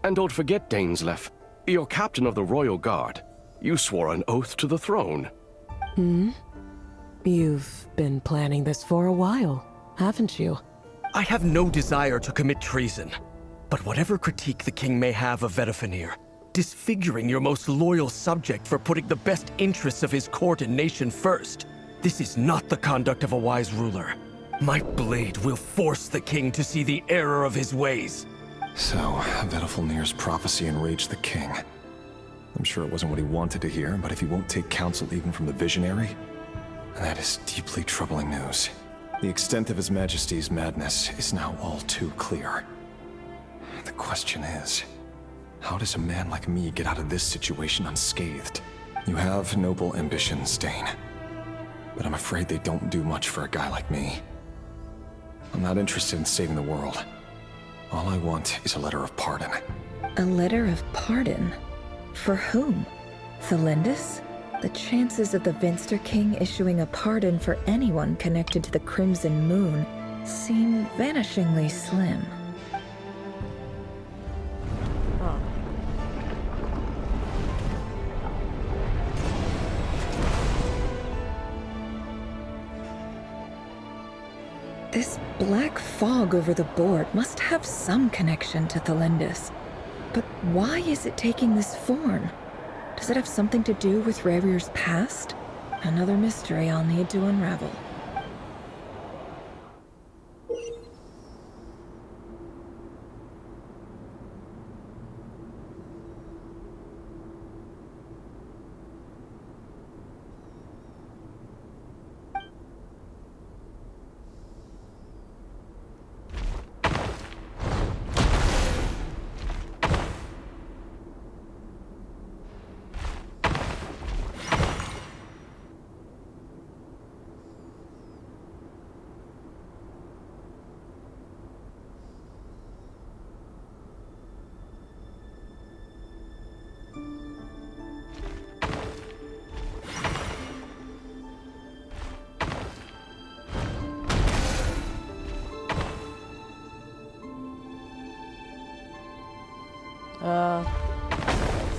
And don't forget, Dainsleif, you're captain of the Royal Guard. You swore an oath to the throne. You've been planning this for a while, haven't you? I have no desire to commit treason. But whatever critique the king may have of Vedalfenir, disfiguring your most loyal subject for putting the best interests of his court and nation first, this is not the conduct of a wise ruler. My blade will force the king to see the error of his ways. So, Vedalfenir's prophecy enraged the king. I'm sure it wasn't what he wanted to hear, but if he won't take counsel even from the visionary, that is deeply troubling news. The extent of His Majesty's madness is now all too clear. The question is, how does a man like me get out of this situation unscathed? You have noble ambitions, Dane. But I'm afraid they don't do much for a guy like me. I'm not interested in saving the world. All I want is a letter of pardon. A letter of pardon? For whom? Thelindis? The chances of the Vinster King issuing a pardon for anyone connected to the Crimson Moon seem vanishingly slim. Huh. This black fog over the board must have some connection to Thelindis. But why is it taking this form? Does it have something to do with Revir's past? Another mystery I'll need to unravel.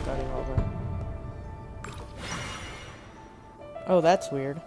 Starting over. Oh, that's weird.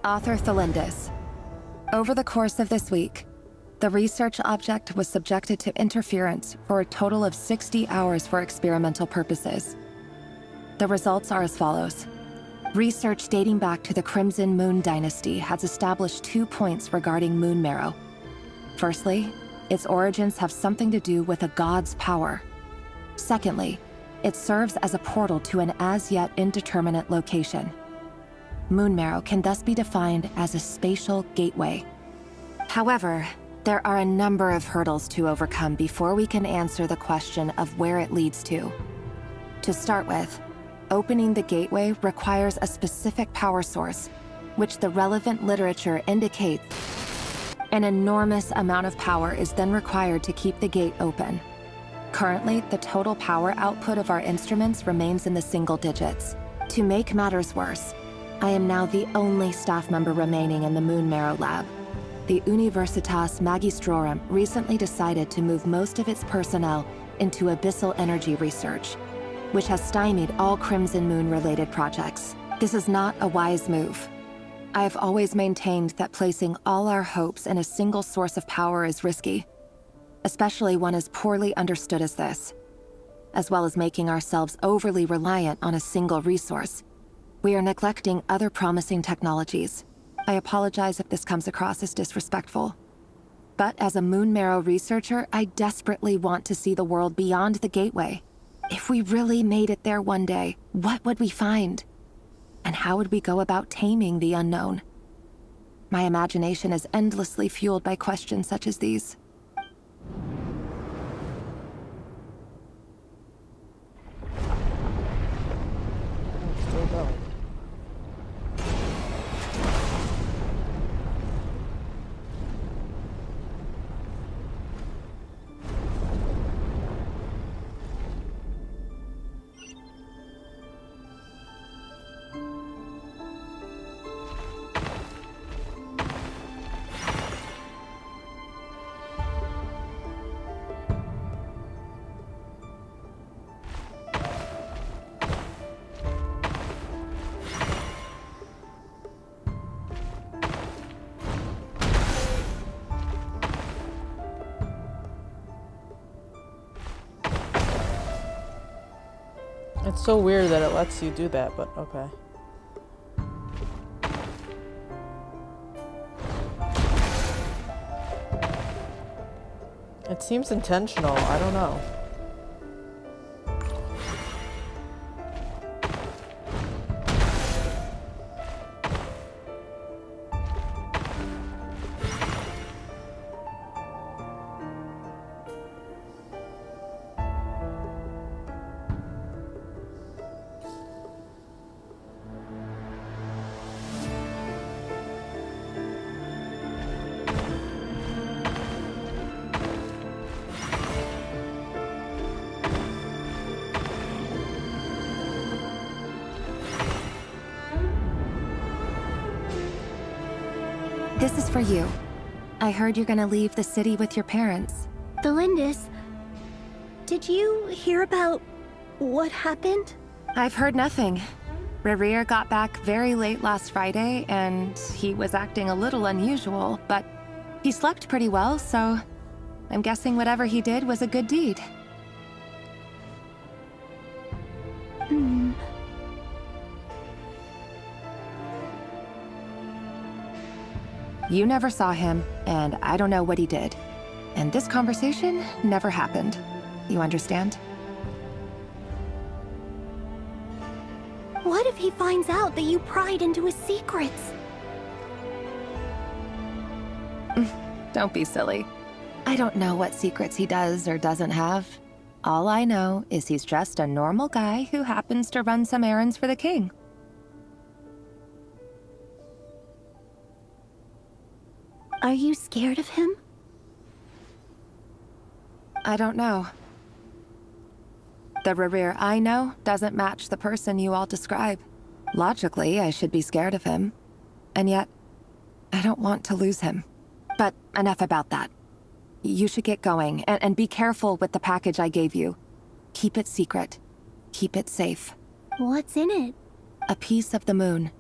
Author Thelindis. Over the course of this week, the research object was subjected to interference for a total of 60 hours for experimental purposes. The results are as follows. Research dating back to the Crimson Moon Dynasty has established 2 points regarding moon marrow. Firstly, its origins have something to do with a god's power. Secondly, it serves as a portal to an as-yet indeterminate location. Moon marrow can thus be defined as a spatial gateway. However, there are a number of hurdles to overcome before we can answer the question of where it leads to. To start with, opening the gateway requires a specific power source, which the relevant literature indicates an enormous amount of power is then required to keep the gate open. Currently, the total power output of our instruments remains in the single digits. To make matters worse, I am now the only staff member remaining in the Moon Marrow lab. The Universitas Magistrorum recently decided to move most of its personnel into abyssal energy research, which has stymied all Crimson Moon-related projects. This is not a wise move. I have always maintained that placing all our hopes in a single source of power is risky, especially one as poorly understood as this. As well as making ourselves overly reliant on a single resource, we are neglecting other promising technologies. I apologize if this comes across as disrespectful. But as a Moon Marrow researcher, I desperately want to see the world beyond the gateway. If we really made it there one day, what would we find? And how would we go about taming the unknown? My imagination is endlessly fueled by questions such as these. Still going. It's so weird that it lets you do that, but okay. It seems intentional, I don't know. This is for you. I heard you're gonna leave the city with your parents. Delindis, did you hear about what happened? I've heard nothing. Rerir got back very late last Friday, and he was acting a little unusual, but he slept pretty well, so I'm guessing whatever he did was a good deed. You never saw him, and I don't know what he did. And this conversation never happened. You understand? What if he finds out that you pried into his secrets? Don't be silly. I don't know what secrets he does or doesn't have. All I know is he's just a normal guy who happens to run some errands for the king. Are you scared of him? I don't know. The Rerir I know doesn't match the person you all describe. Logically, I should be scared of him. And yet, I don't want to lose him. But enough about that. You should get going, and be careful with the package I gave you. Keep it secret. Keep it safe. What's in it? A piece of the moon.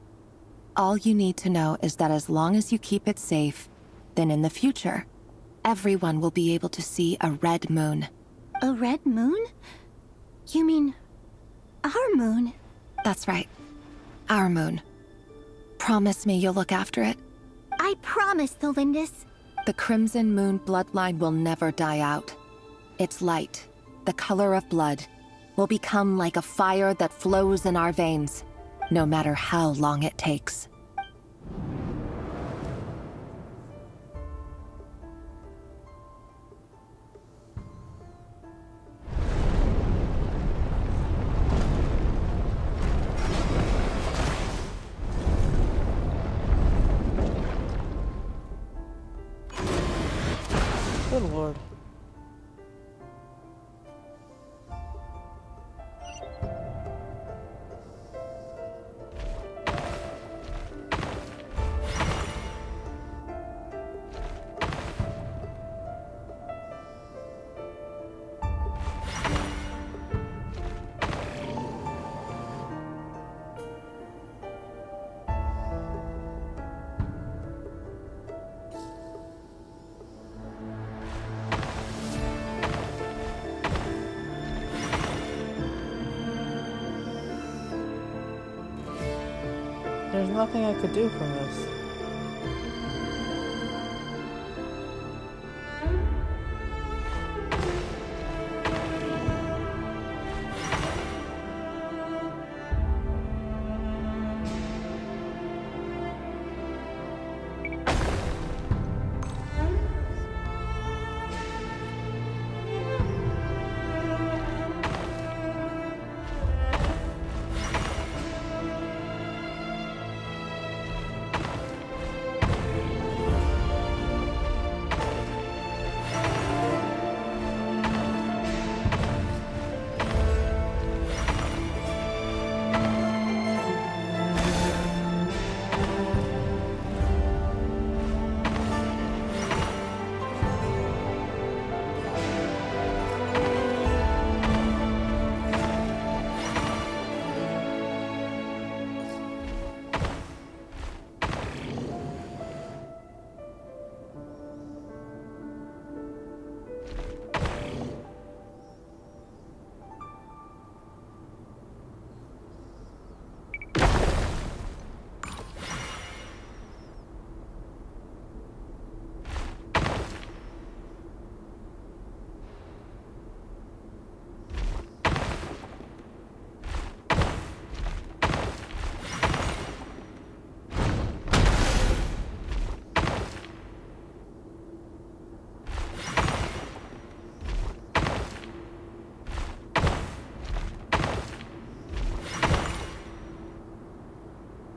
All you need to know is that as long as you keep it safe, then in the future, everyone will be able to see a red moon. A red moon? You mean our moon? That's right. Our moon. Promise me you'll look after it. I promise, Delindis. The Crimson Moon bloodline will never die out. Its light, the color of blood, will become like a fire that flows in our veins, no matter how long it takes. Good lord. There's nothing I could do from this.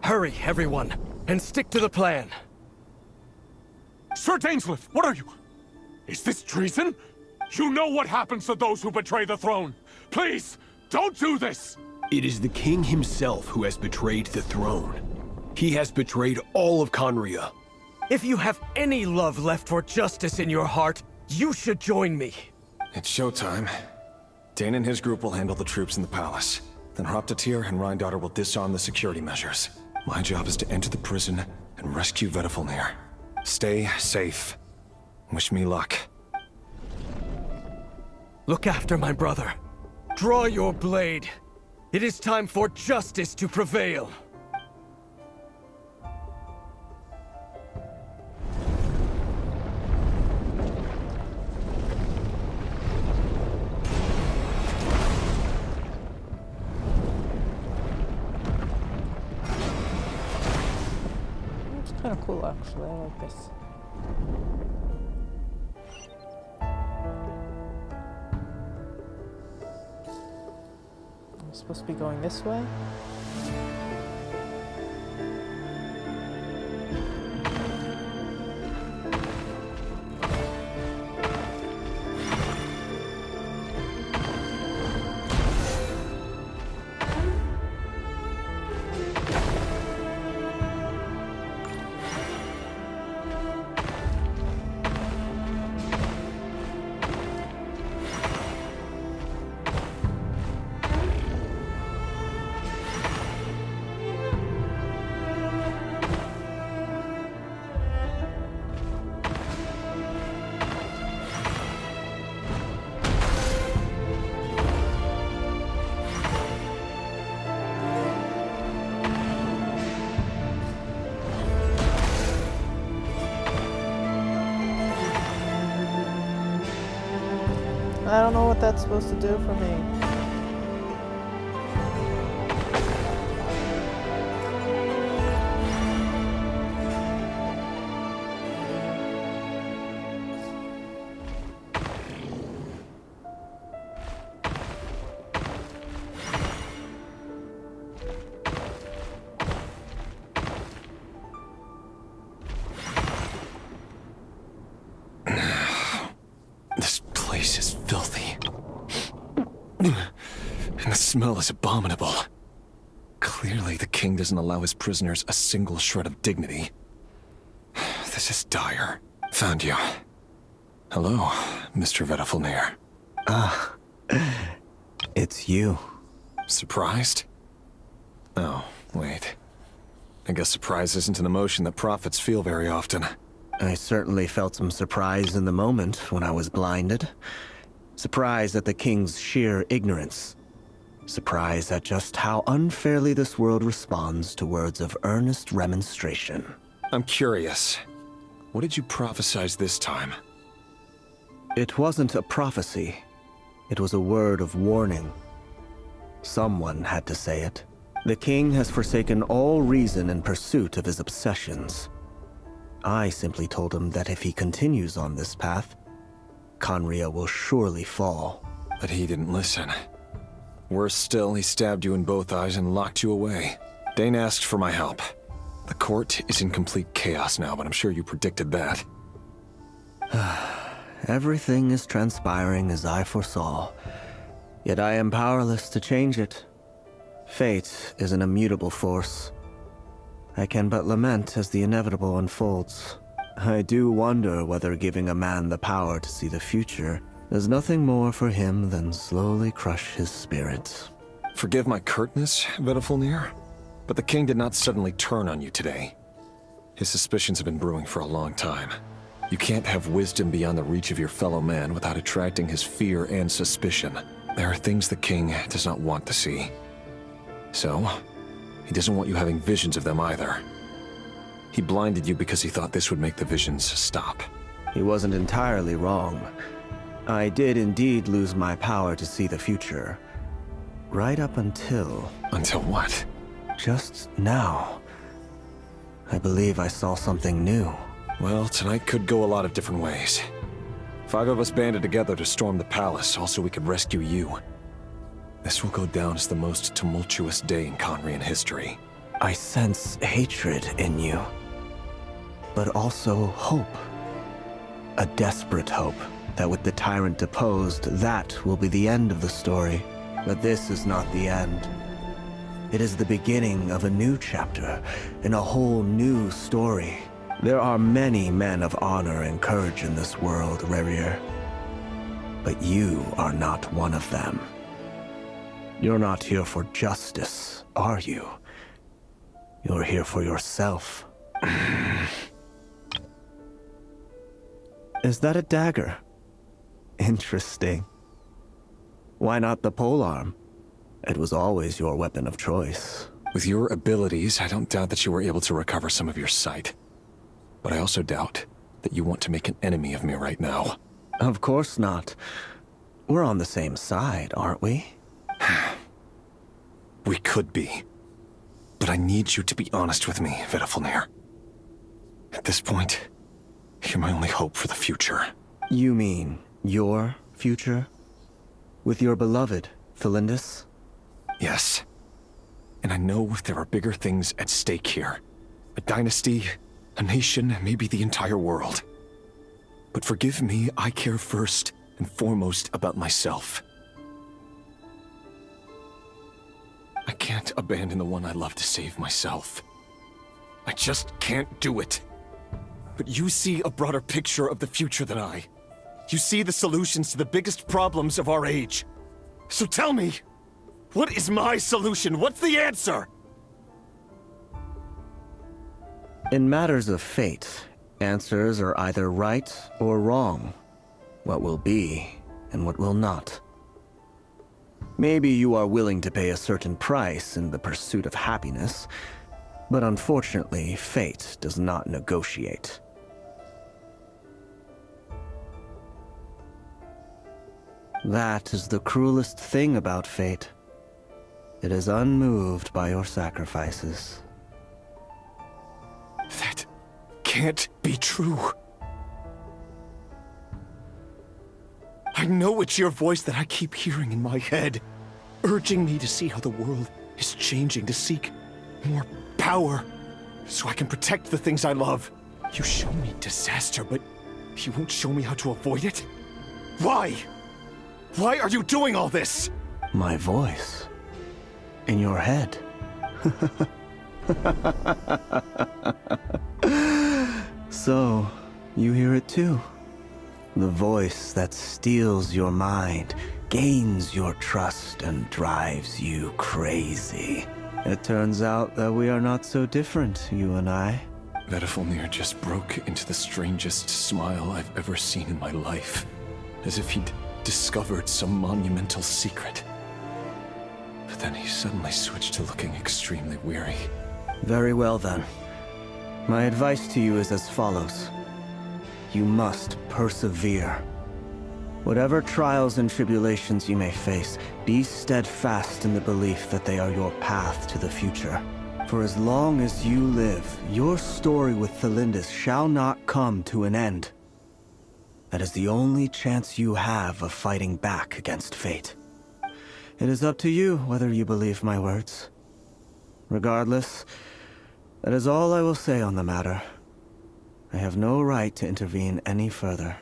Hurry, everyone, and stick to the plan. Sir Dainsleif, what are you? Is this treason? You know what happens to those who betray the throne. Please, don't do this! It is the king himself who has betrayed the throne. He has betrayed all of Conria. If you have any love left for justice in your heart, you should join me. It's showtime. Dane and his group will handle the troops in the palace. Then Hroptatyr and Rheindotter will disarm the security measures. My job is to enter the prison and rescue Vedifalnir. Stay safe. Wish me luck. Look after my brother. Draw your blade. It is time for justice to prevail. It's kind of cool, actually. I like this. I'm supposed to be going this way? I don't know what that's supposed to do for me. This place is filthy. And the smell is abominable. Clearly, the king doesn't allow his prisoners a single shred of dignity. This is dire. Found you. Hello, Mr. Vedifalnir. Ah, it's you. Surprised? Oh, wait. I guess surprise isn't an emotion that prophets feel very often. I certainly felt some surprise in the moment when I was blinded. Surprise at the king's sheer ignorance. Surprise at just how unfairly this world responds to words of earnest remonstration. I'm curious. What did you prophesize this time? It wasn't a prophecy. It was a word of warning. Someone had to say it. The king has forsaken all reason in pursuit of his obsessions. I simply told him that if he continues on this path, Khaenri'ah will surely fall. But he didn't listen. Worse still, he stabbed you in both eyes and locked you away. Dane asked for my help. The court is in complete chaos now, but I'm sure you predicted that. Everything is transpiring as I foresaw, yet I am powerless to change it. Fate is an immutable force. I can but lament as the inevitable unfolds. I do wonder whether giving a man the power to see the future does nothing more for him than slowly crush his spirit. Forgive my curtness, Vedifalnir, but the king did not suddenly turn on you today. His suspicions have been brewing for a long time. You can't have wisdom beyond the reach of your fellow man without attracting his fear and suspicion. There are things the king does not want to see. So, he doesn't want you having visions of them either. He blinded you because he thought this would make the visions stop. He wasn't entirely wrong. I did indeed lose my power to see the future. Right up until... Until what? Just now. I believe I saw something new. Well, tonight could go a lot of different ways. 5 of us banded together to storm the palace, also we could rescue you. This will go down as the most tumultuous day in Khaenri'ah history. I sense hatred in you. But also hope. A desperate hope that with the tyrant deposed, that will be the end of the story. But this is not the end. It is the beginning of a new chapter, in a whole new story. There are many men of honor and courage in this world, Rerir. But you are not one of them. You're not here for justice, are you? You're here for yourself. Is that a dagger? Interesting. Why not the polearm? It was always your weapon of choice. With your abilities, I don't doubt that you were able to recover some of your sight. But I also doubt that you want to make an enemy of me right now. Of course not. We're on the same side, aren't we? We could be. But I need you to be honest with me, Vedafilnir. At this point, you're my only hope for the future. You mean your future? With your beloved, Thelindis? Yes. And I know there are bigger things at stake here. A dynasty, a nation, maybe the entire world. But forgive me, I care first and foremost about myself. I can't abandon the one I love to save myself. I just can't do it. But you see a broader picture of the future than I. You see the solutions to the biggest problems of our age. So tell me, what is my solution? What's the answer? In matters of fate, answers are either right or wrong. What will be, and what will not. Maybe you are willing to pay a certain price in the pursuit of happiness, but unfortunately, fate does not negotiate. That is the cruelest thing about fate. It is unmoved by your sacrifices. That can't be true. I know it's your voice that I keep hearing in my head, urging me to see how the world is changing, to seek more power, so I can protect the things I love. You show me disaster, but you won't show me how to avoid it? Why? Why are you doing all this? My voice. In your head. So, you hear it too. The voice that steals your mind, gains your trust, and drives you crazy. It turns out that we are not so different, you and I. Vedafilnir just broke into the strangest smile I've ever seen in my life. As if he'd discovered some monumental secret. But then he suddenly switched to looking extremely weary. Very well then. My advice to you is as follows. You must persevere. Whatever trials and tribulations you may face, be steadfast in the belief that they are your path to the future. For as long as you live, your story with Thelindis shall not come to an end. That is the only chance you have of fighting back against fate. It is up to you whether you believe my words. Regardless, that is all I will say on the matter. I have no right to intervene any further.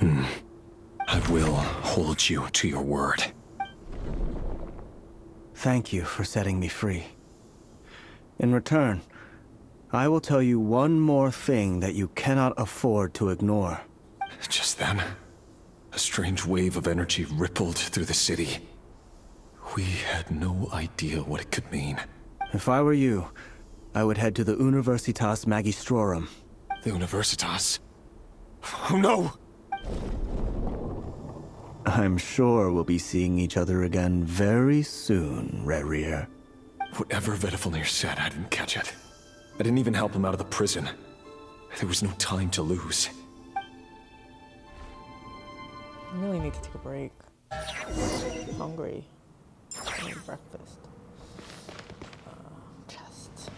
I will hold you to your word. Thank you for setting me free. In return, I will tell you one more thing that you cannot afford to ignore. Just then, a strange wave of energy rippled through the city. We had no idea what it could mean. If I were you, I would head to the Universitas Magistrorum. The Universitas? Oh no! I'm sure we'll be seeing each other again very soon, Rerir. Whatever Vedafilnir said, I didn't catch it. I didn't even help him out of the prison. There was no time to lose. I really need to take a break. I'm hungry. I need breakfast. Chest.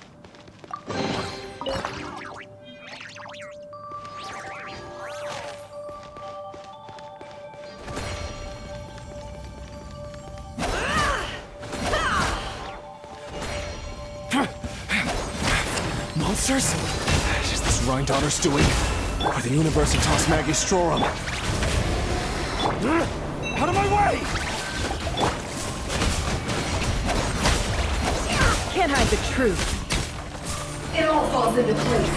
Monsters? Is this Rhindaughter's doing? Or the Universitas Magistrorum? Out of my way! Can't hide the truth. It all falls into place.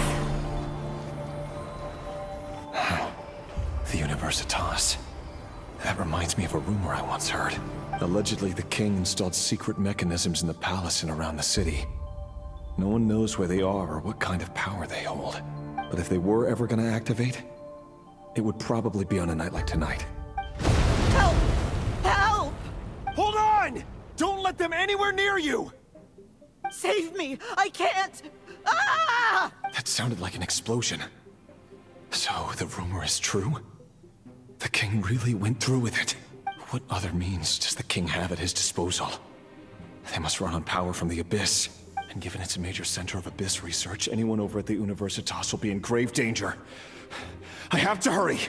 Universitas. That reminds me of a rumor I once heard. Allegedly, the king installed secret mechanisms in the palace and around the city. No one knows where they are or what kind of power they hold. But if they were ever gonna activate, it would probably be on a night like tonight. Help! Help! Hold on! Don't let them anywhere near you! Save me! I can't! Ah! That sounded like an explosion. So, the rumor is true? The king really went through with it? What other means does the king have at his disposal? They must run on power from the Abyss. And given it's a major center of Abyss research, anyone over at the Universitas will be in grave danger. I have to hurry!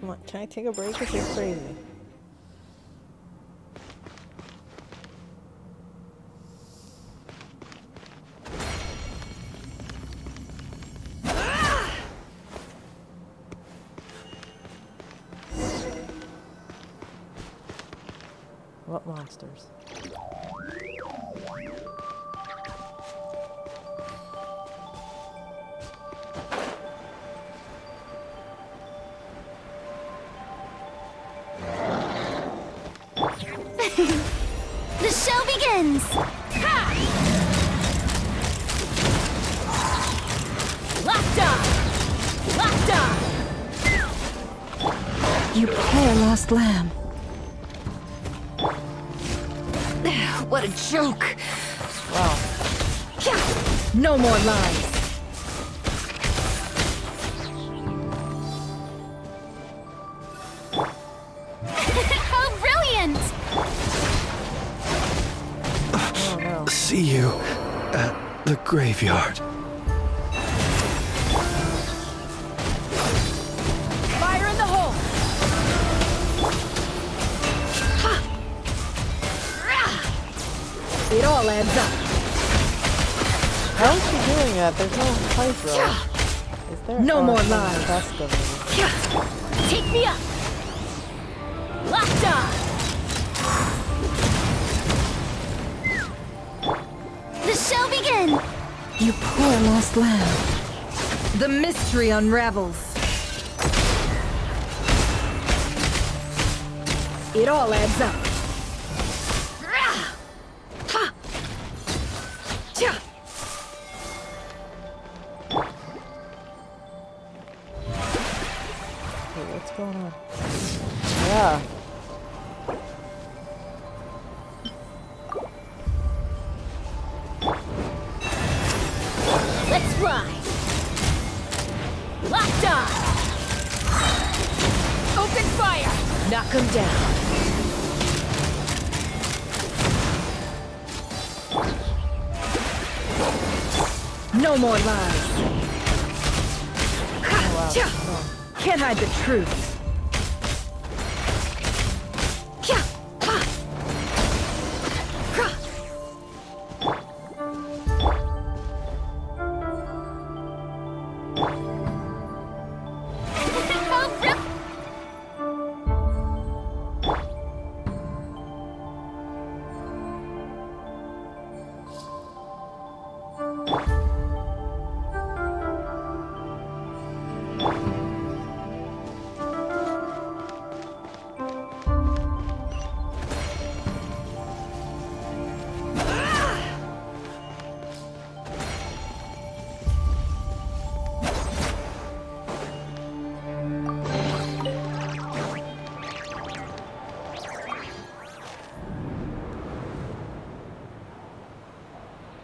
Come on, can I take a break if you're crazy? What monsters? The show begins! Ha! Locked on! You poor lost lamb. What a joke! Wow. No more lies. How brilliant! Oh no. See you at the graveyard. Fire in the hole! It all adds up. How is she doing that? There's no pipe roll. Is there? No more it's lies. Vesca, maybe. Take me up! Locked on! The show begins! You poor lost lamb. The mystery unravels. It all adds up. Wait, what's going on? Yeah. Let's ride! Locked on! Open fire! Knock him down. No more lies. Can't hide the truth.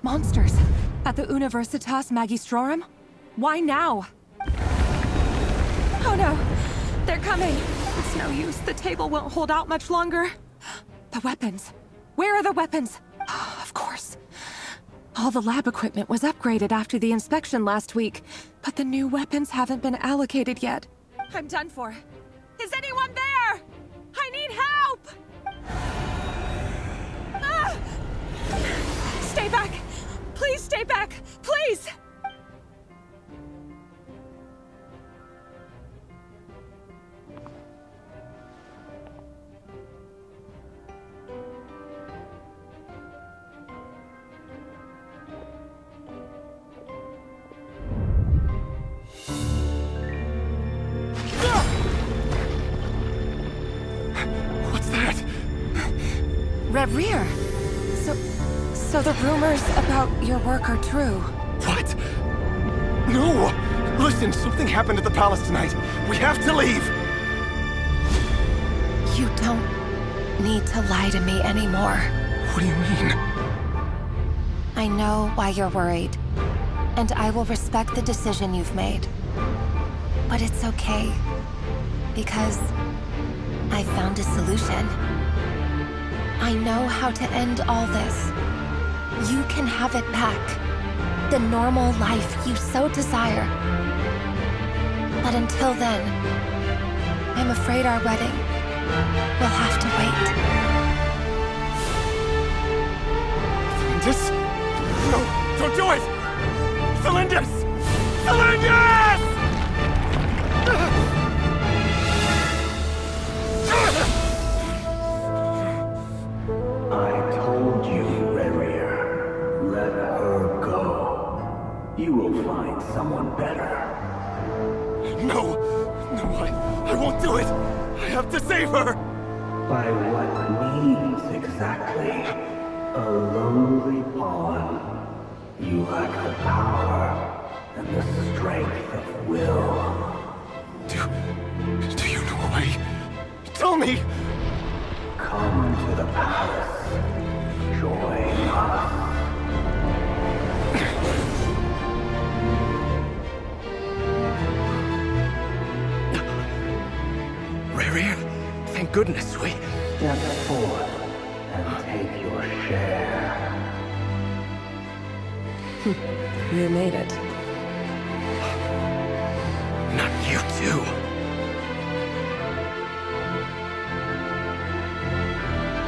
Monsters! At the Universitas Magistrorum? Why now? Oh no! They're coming! It's no use. The table won't hold out much longer. The weapons. Where are the weapons? Of course. All the lab equipment was upgraded after the inspection last week, but the new weapons haven't been allocated yet. I'm done for. Is anyone there? I need help! Ah! Stay back! Please stay back! Please! Reverie! So the rumors about your work are true. What? No! Listen, something happened at the palace tonight. We have to leave! You don't need to lie to me anymore. What do you mean? I know why you're worried, and I will respect the decision you've made. But it's okay, because I found a solution. I know how to end all this. You can have it back. The normal life you so desire. But until then, I'm afraid our wedding will have to wait. Felindis? No, don't do it! Felindis! Felindis! I told you, Reverie. Let her go. You will find someone better. No! No, I won't do it! I have to save her! By what means exactly? A lowly pawn. You lack the power and the strength of will. Do you know a way? Tell me! Come to the palace. Join us. Reverie, thank goodness we... Step forth and take your share. You made it. Not you too.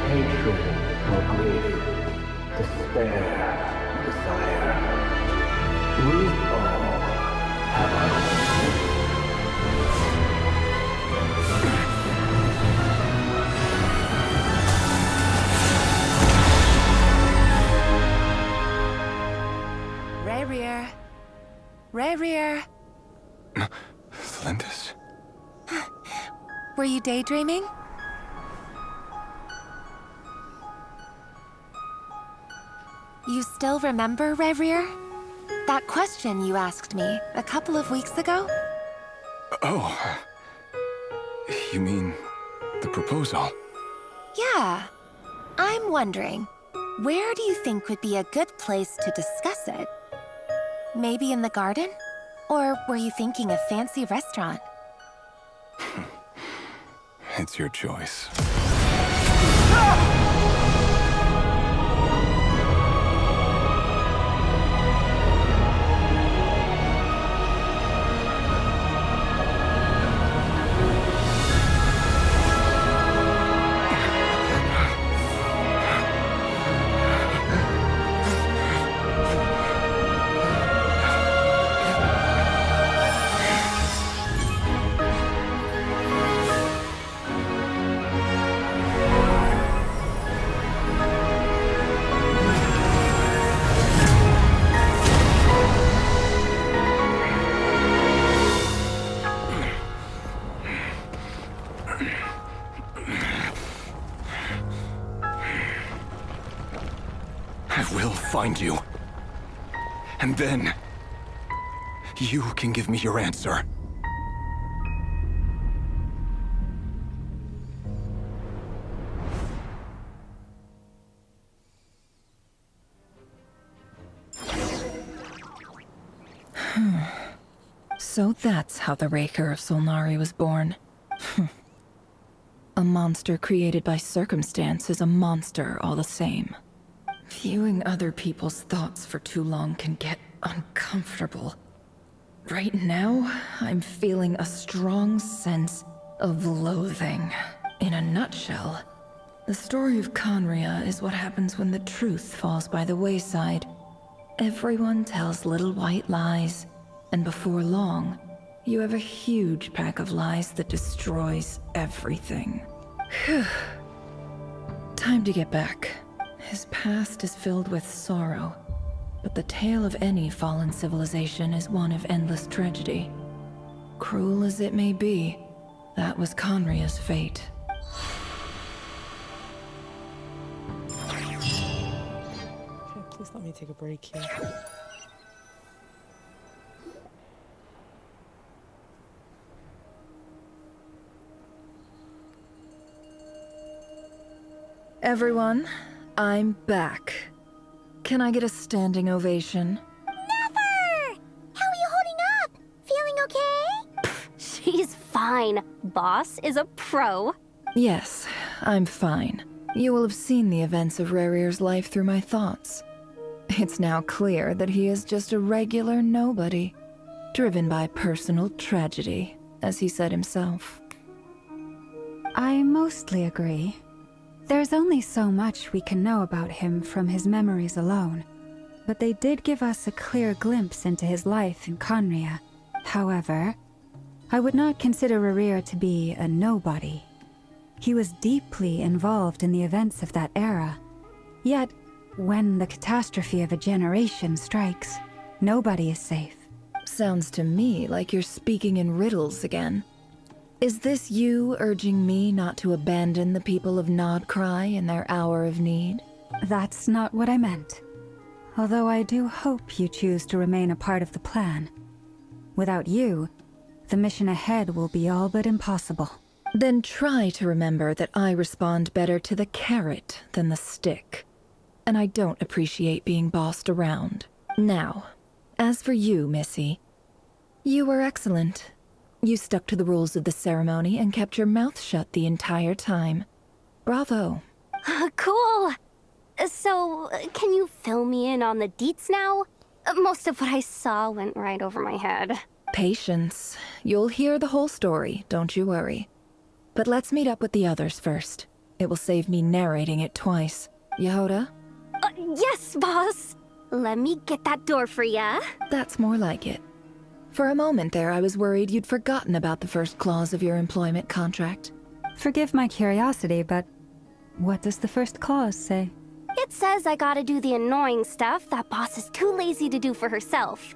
Hatred or grief, despair, desire. We all have our own. Reverie. Reverie. Felindis? Were you daydreaming? You still remember, Reverie? That question you asked me a couple of weeks ago? Oh. You mean the proposal? Yeah. I'm wondering, where do you think would be a good place to discuss it? Maybe in the garden? Or were you thinking a fancy restaurant? It's your choice. I will find you. And then... you can give me your answer. So that's how the Raker of Solnari was born. A monster created by circumstance is a monster all the same. Viewing other people's thoughts for too long can get uncomfortable. Right now, I'm feeling a strong sense of loathing. In a nutshell, the story of Conria is what happens when the truth falls by the wayside. Everyone tells little white lies, and before long, you have a huge pack of lies that destroys everything. Time to get back. His past is filled with sorrow, but the tale of any fallen civilization is one of endless tragedy. Cruel as it may be, that was Conria's fate. Please let me take a break here. Everyone, I'm back. Can I get a standing ovation? Never! How are you holding up? Feeling okay? She's fine. Boss is a pro. Yes, I'm fine. You will have seen the events of Rarir's life through my thoughts. It's now clear that he is just a regular nobody, driven by personal tragedy, as he said himself. I mostly agree. There's only so much we can know about him from his memories alone, but they did give us a clear glimpse into his life in Conria. However, I would not consider Rarir to be a nobody. He was deeply involved in the events of that era. Yet, when the catastrophe of a generation strikes, nobody is safe. Sounds to me like you're speaking in riddles again. Is this you urging me not to abandon the people of Nodcry in their hour of need? That's not what I meant. Although I do hope you choose to remain a part of the plan. Without you, the mission ahead will be all but impossible. Then try to remember that I respond better to the carrot than the stick. And I don't appreciate being bossed around. Now, as for you, Missy, you were excellent. You stuck to the rules of the ceremony and kept your mouth shut the entire time. Bravo. Cool. So, can you fill me in on the deets now? Most of what I saw went right over my head. Patience. You'll hear the whole story, don't you worry. But let's meet up with the others first. It will save me narrating it twice. Yehoda? Yes, boss. Let me get that door for ya. That's more like it. For a moment there, I was worried you'd forgotten about the first clause of your employment contract. Forgive my curiosity, but what does the first clause say? It says I gotta do the annoying stuff that boss is too lazy to do for herself.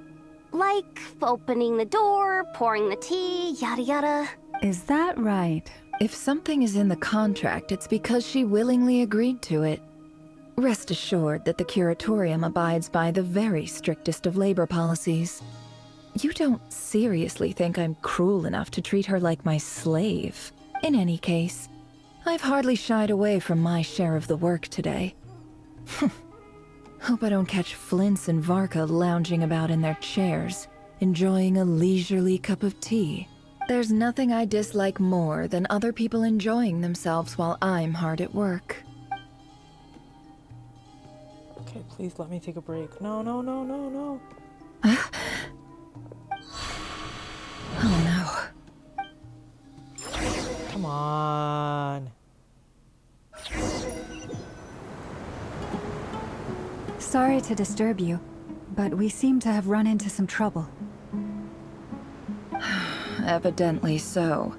Like opening the door, pouring the tea, yada yada. Is that right? If something is in the contract, it's because she willingly agreed to it. Rest assured that the Curatorium abides by the very strictest of labor policies. You don't seriously think I'm cruel enough to treat her like my slave? In any case, I've hardly shied away from my share of the work today. Hope I don't catch Flintz and Varka lounging about in their chairs, enjoying a leisurely cup of tea. There's nothing I dislike more than other people enjoying themselves while I'm hard at work. Okay, please let me take a break. No, no, no, no, no. Oh no. Come on. Sorry to disturb you, but we seem to have run into some trouble. Evidently so.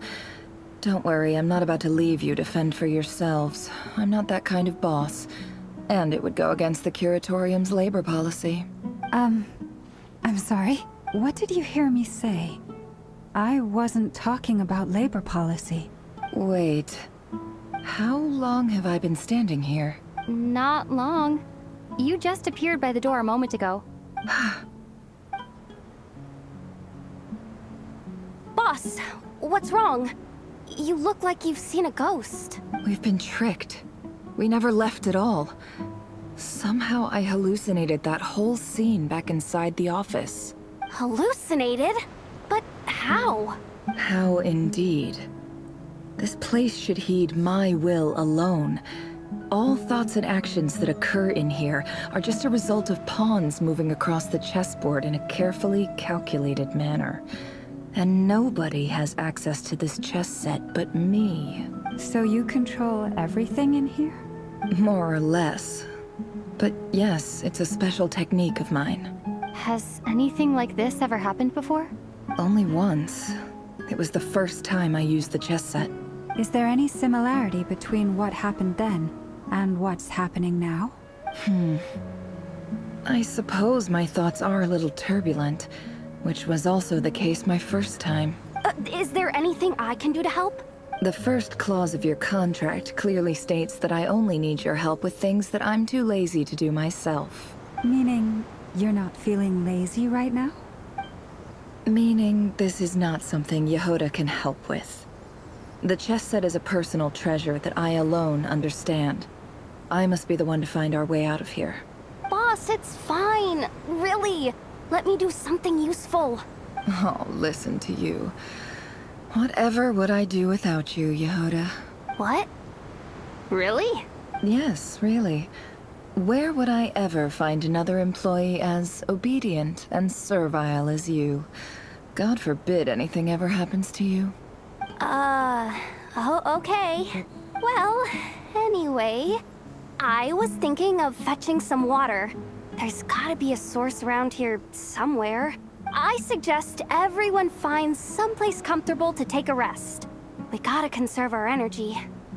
Don't worry, I'm not about to leave you to fend for yourselves. I'm not that kind of boss. And it would go against the Curatorium's labor policy. I'm sorry. What did you hear me say? I wasn't talking about labor policy. Wait. How long have I been standing here? Not long. You just appeared by the door a moment ago. Boss, what's wrong? You look like you've seen a ghost. We've been tricked. We never left at all. Somehow I hallucinated that whole scene back inside the office. Hallucinated? But how? How indeed. This place should heed my will alone. All thoughts and actions that occur in here are just a result of pawns moving across the chessboard in a carefully calculated manner. And nobody has access to this chess set but me. So you control everything in here? More or less. But yes, it's a special technique of mine. Has anything like this ever happened before? Only once. It was the first time I used the chess set. Is there any similarity between what happened then and what's happening now? I suppose my thoughts are a little turbulent, which was also the case my first time. Is there anything I can do to help? The first clause of your contract clearly states that I only need your help with things that I'm too lazy to do myself. Meaning, you're not feeling lazy right now? Meaning this is not something Yehoda can help with. The chess set is a personal treasure that I alone understand. I must be the one to find our way out of here. Boss, it's fine. Really. Let me do something useful. Oh, listen to you. Whatever would I do without you, Yehoda? What? Really? Yes, really. Where would I ever find another employee as obedient and servile as you? God forbid anything ever happens to you. Oh, okay. Well, anyway, I was thinking of fetching some water. There's gotta be a source around here somewhere. I suggest everyone finds someplace comfortable to take a rest. We gotta conserve our energy.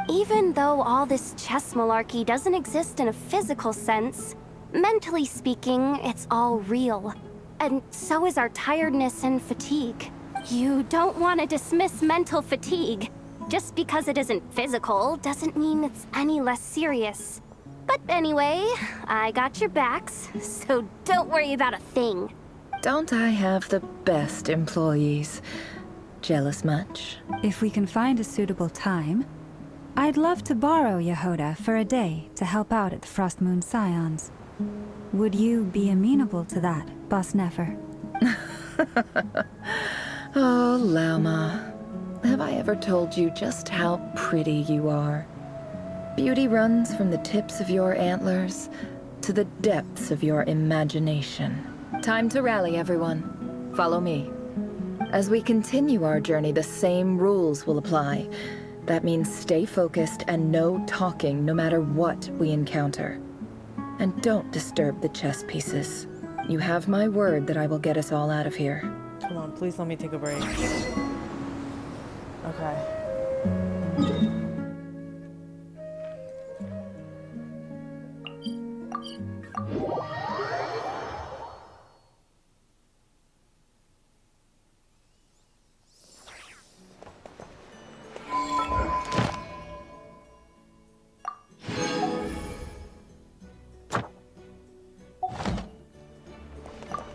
Even though all this chess malarkey doesn't exist in a physical sense, mentally speaking, it's all real. And so is our tiredness and fatigue. You don't want to dismiss mental fatigue. Just because it isn't physical doesn't mean it's any less serious. But anyway, I got your backs, so don't worry about a thing. Don't I have the best employees? Jealous much? If we can find a suitable time, I'd love to borrow Yehoda for a day to help out at the Frostmoon Scions. Would you be amenable to that, Boss Nefer? Oh, Lauma. Have I ever told you just how pretty you are? Beauty runs from the tips of your antlers to the depths of your imagination. Time to rally, everyone. Follow me. As we continue our journey, the same rules will apply. That means stay focused and no talking no matter what we encounter. And don't disturb the chess pieces. You have my word that I will get us all out of here. Come on, please let me take a break. Okay.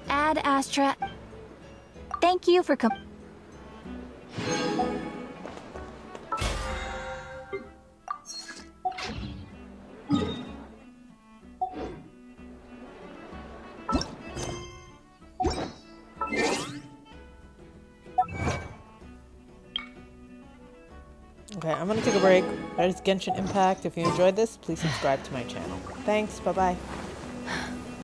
Ad Astra. Thank you for Okay, I'm gonna take a break. That is Genshin Impact. If you enjoyed this, please subscribe to my channel. Thanks, bye-bye.